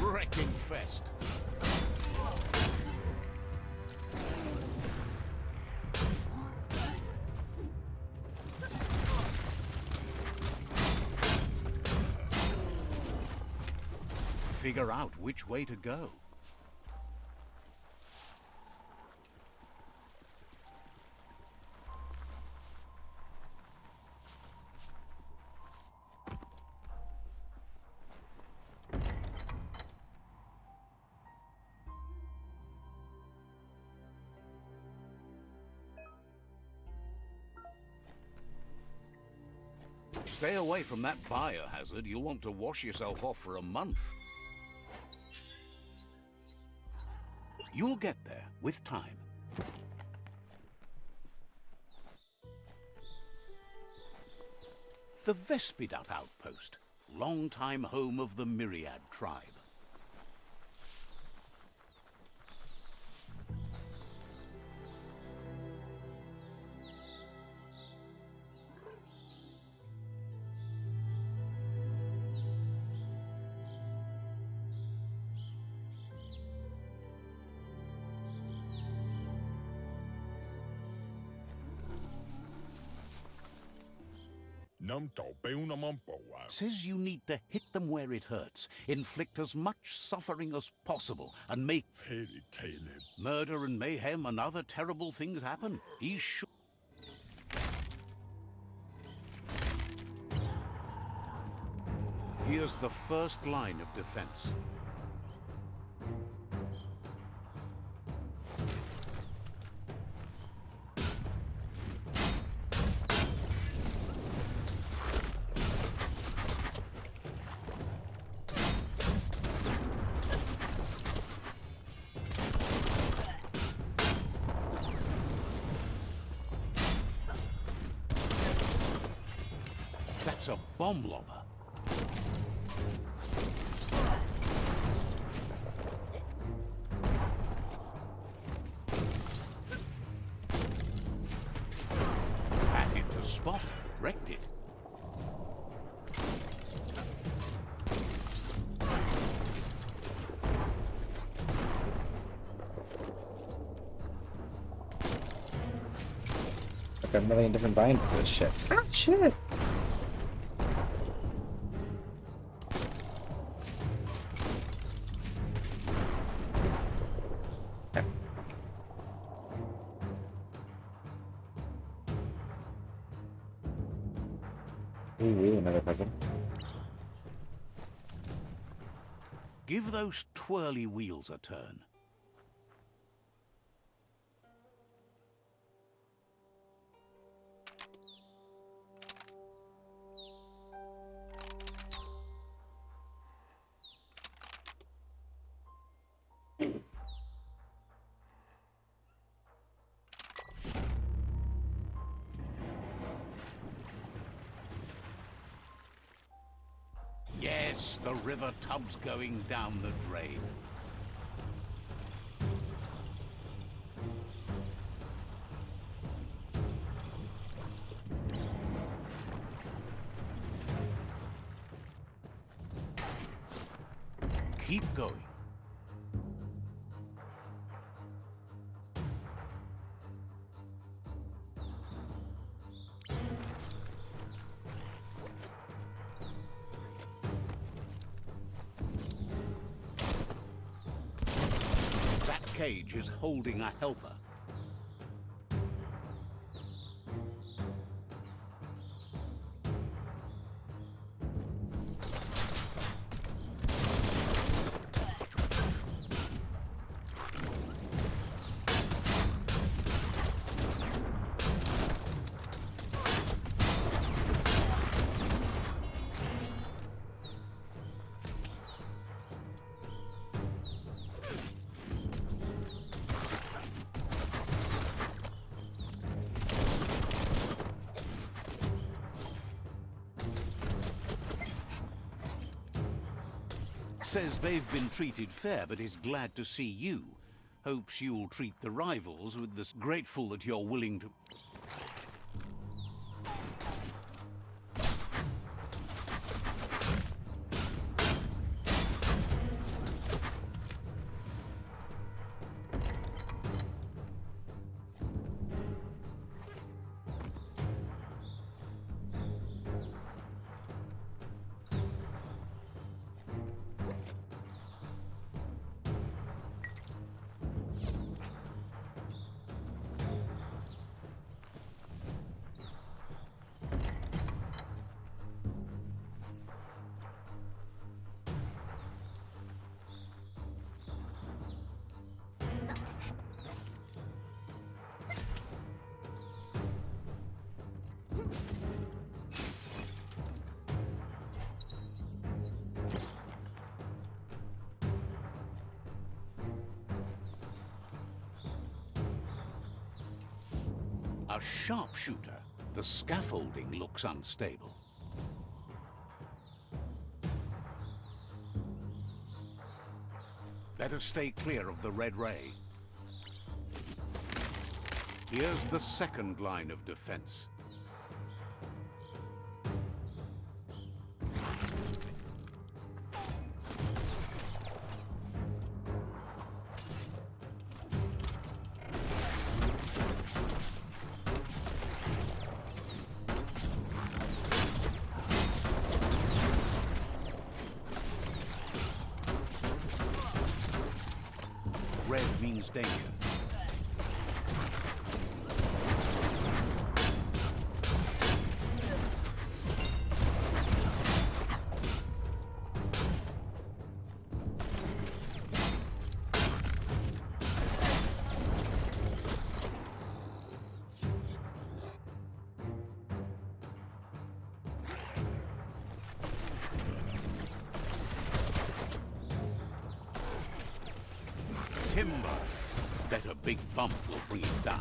Wrecking fest. figure out which way to go. Stay away from that biohazard. You'll want to wash yourself off for a month. You'll get there with time. The Vespidat outpost, long-time home of the Myriad tribe. Says you need to hit them where it hurts, inflict as much suffering as possible, and make murder and mayhem and other terrible things happen. He's sure. Here's the first line of defense. That's a bomb lobber. Had it to spot, wrecked it. Like a million different binds for this shit. Ah, shit! Ooh, another puzzle. Give those twirly wheels a turn. Yes, the river tub's going down the drain. Keep going. Cage is holding a helper. Says they've been treated fair, but is glad to see you. Hopes you'll treat the rivals with this. Grateful that you're willing to... A sharpshooter. The scaffolding looks unstable. Better stay clear of the red ray. Here's the second line of defense. Red means danger. Timber. Bet a big bump will bring it down.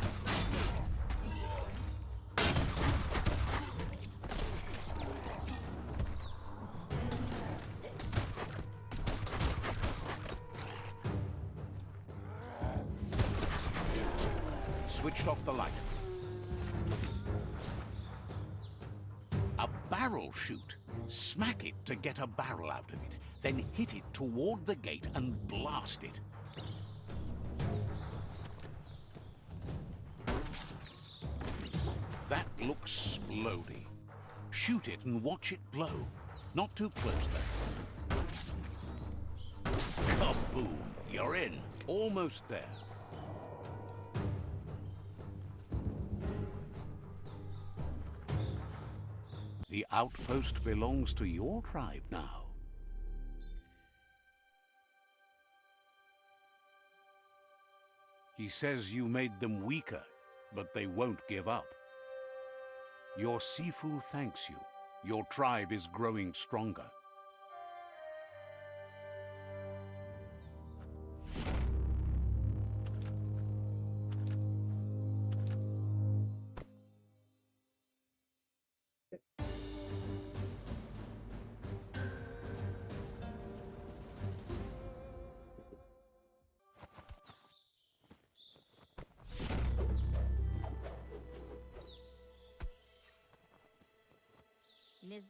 Switched off the light. A barrel shoot. Smack it to get a barrel out of it. Then hit it toward the gate and blast it. That looks splody. Shoot it and watch it blow. Not too close, though. Kaboom! You're in. Almost there. The outpost belongs to your tribe now. He says you made them weaker, but they won't give up. Your Sifu thanks you. Your tribe is growing stronger. Ms.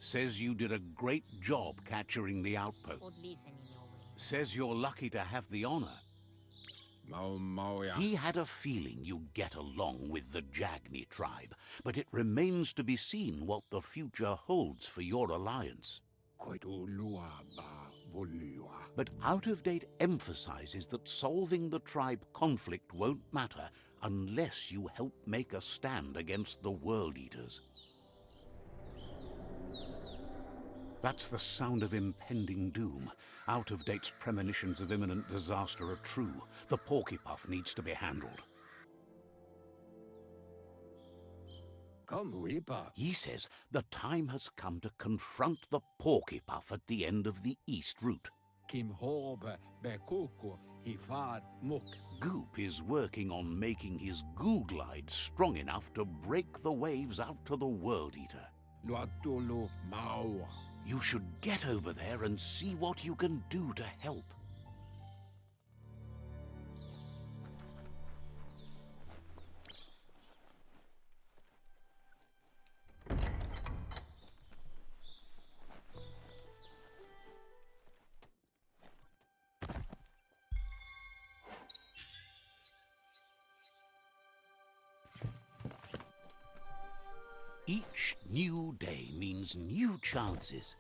Says you did a great job capturing the outpost. Says you're lucky to have the honor. He had a feeling you'd get along with the Jagni tribe, but it remains to be seen what the future holds for your alliance. But Out-of-Date emphasizes that solving the tribe conflict won't matter unless you help make a stand against the World Eaters. That's the sound of impending doom. Out-of-Date's premonitions of imminent disaster are true. The Porcupine needs to be handled. He says the time has come to confront the Porcupine at the end of the East Route. Goop is working on making his goo glide strong enough to break the waves out to the World Eater. You should get over there and see what you can do to help. Each new day means new chances.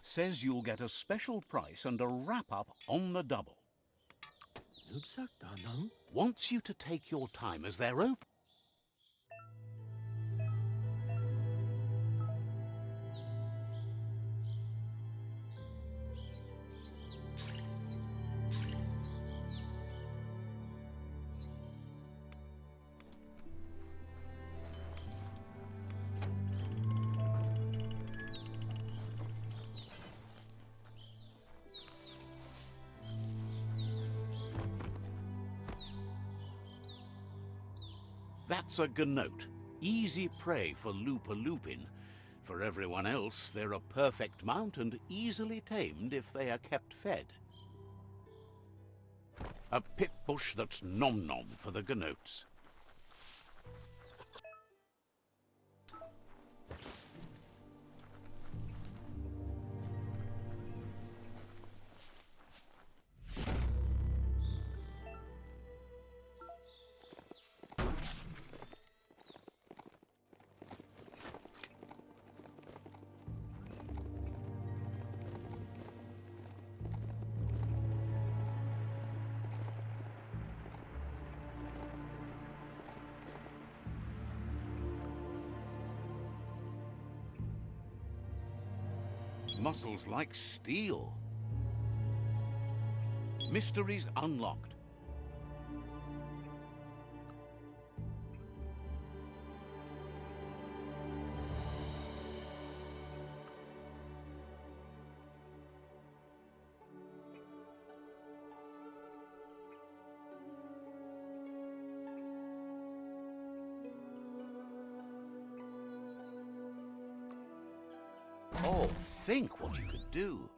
Says you'll get a special price and a wrap-up on the double. Wants you to take your time as they're open. That's a gnote. Easy prey for Lupin. For everyone else, they're a perfect mount and easily tamed if they are kept fed. A pip bush that's nom-nom for the gnotes. Muscles like steel. Mysteries unlocked. Oh, think what you could do.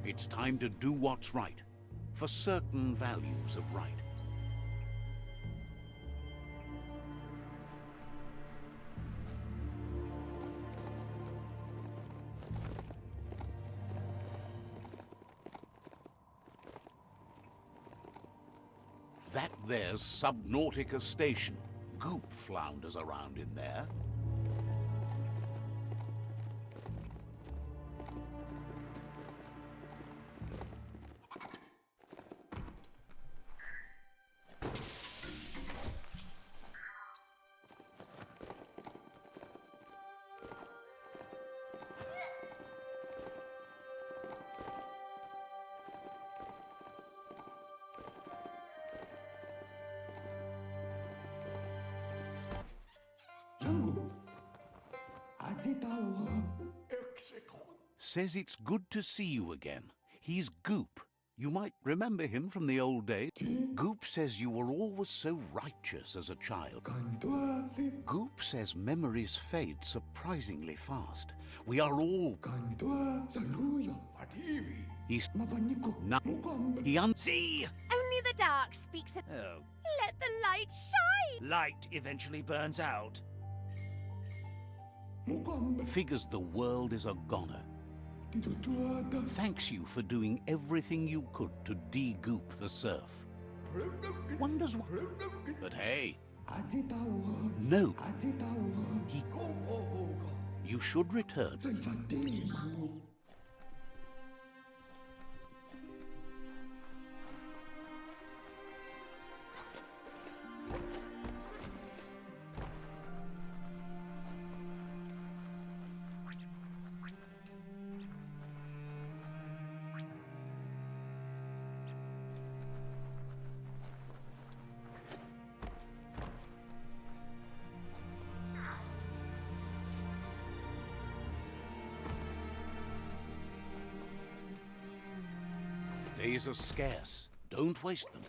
It's time to do what's right, for certain values of right. That there's Subnautica Station. Goop flounders around in there. Says it's good to see you again. He's Goop. You might remember him from the old days. Goop says you were always so righteous as a child. Goop says memories fade surprisingly fast. We are all... He's... See? Only the dark speaks of... Oh, Let the light shine! light eventually burns out. Figures the world is a goner. Thanks you for doing everything you could to de-goop the surf. Wonders why. But hey, no. He... You should return. Days are scarce. Don't waste them.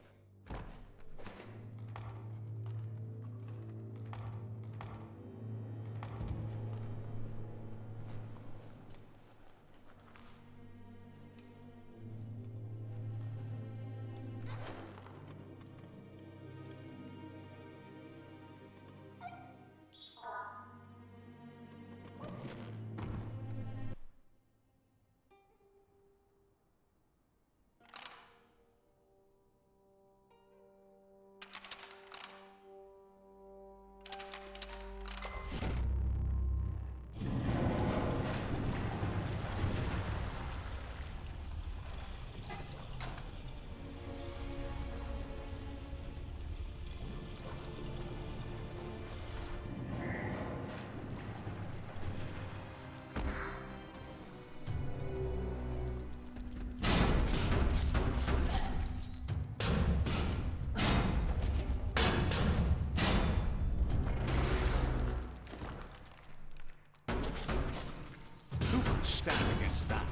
Stand against that.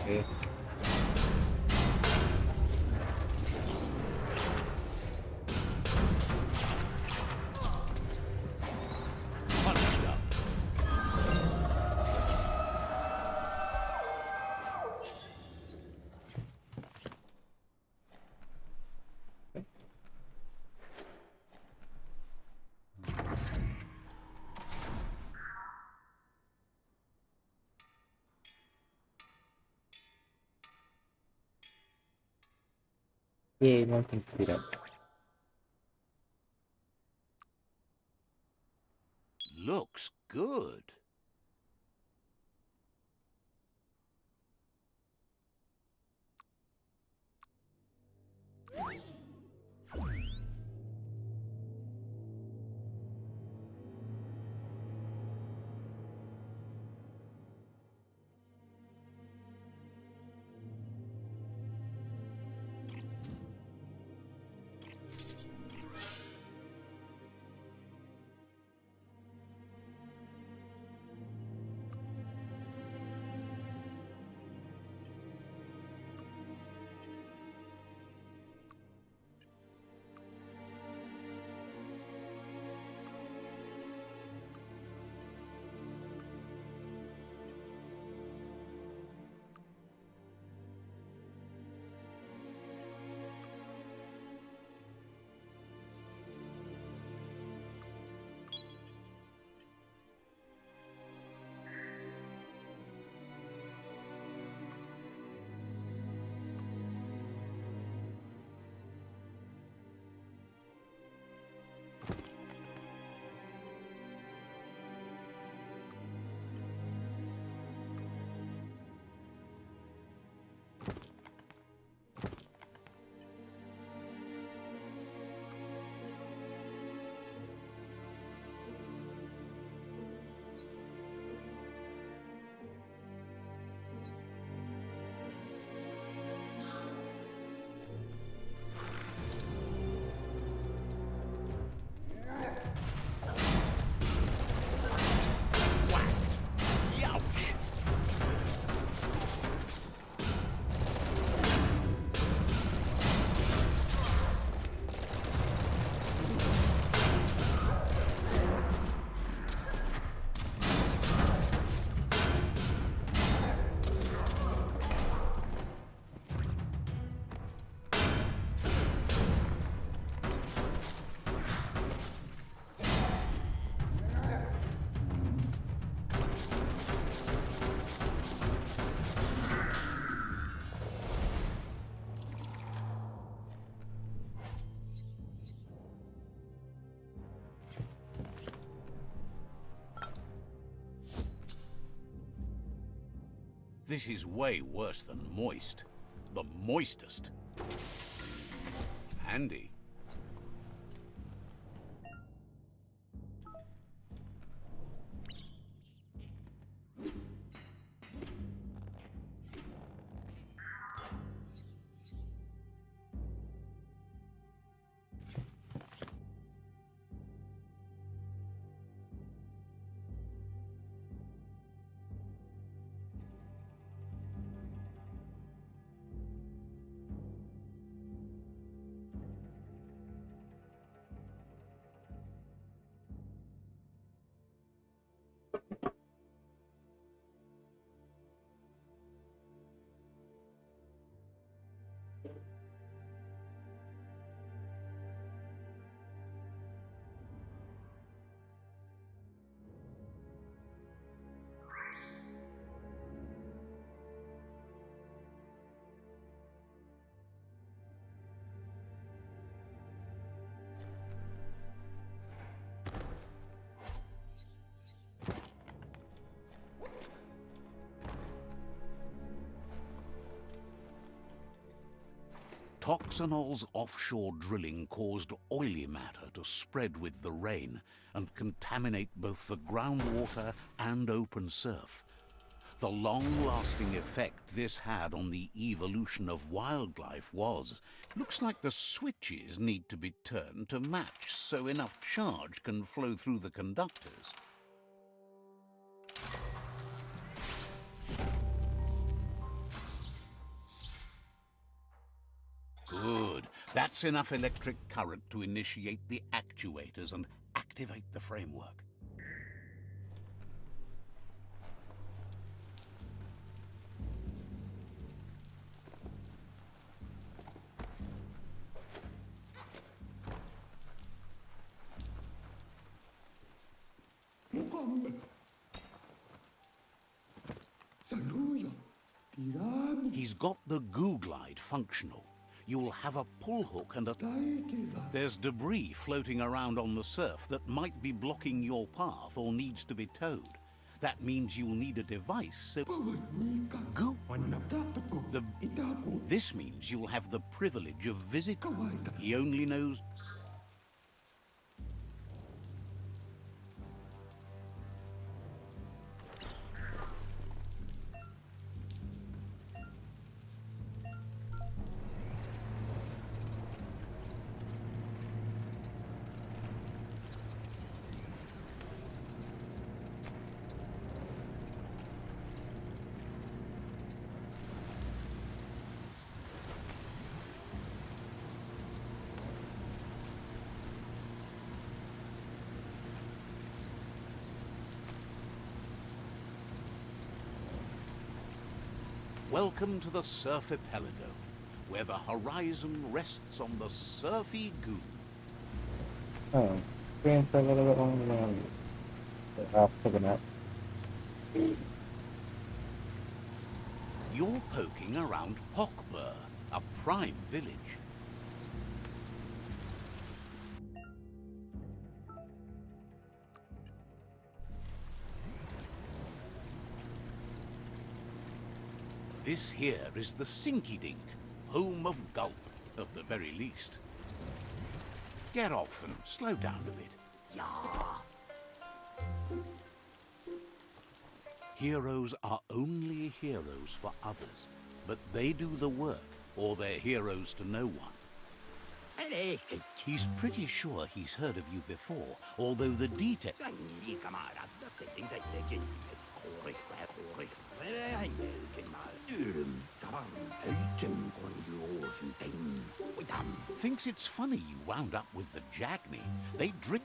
Okay. Punched up. Yay, more things to beat up. Looks good. This is way worse than moist. The moistest. Handy. Toxanol's offshore drilling caused oily matter to spread with the rain and contaminate both the groundwater and open surf. The long-lasting effect this had on the evolution of wildlife looks like the switches need to be turned to match so enough charge can flow through the conductors. Good. That's enough electric current to initiate the actuators and activate the framework. He's got the goo glide functional. You'll have a pull hook and a... There's debris floating around on the surf that might be blocking your path or needs to be towed. That means you'll need a device so... Goo... This means you'll have the privilege of visit... He only knows... Welcome to the Surf Archipelago, where the horizon rests on the surfy goo. Oh, staying for a little bit longer than I'll pick it up. You're poking around Hockbur, a prime village. This here is the Sinky Dink, home of Gulp, at the very least. Get off and slow down a bit. Yeah. Heroes are only heroes for others, but they do the work, or they're heroes to no one. He's pretty sure he's heard of you before, although the detail... Thinks it's funny you wound up with the Jagni. They drink...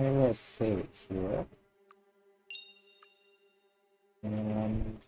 I will save it here. And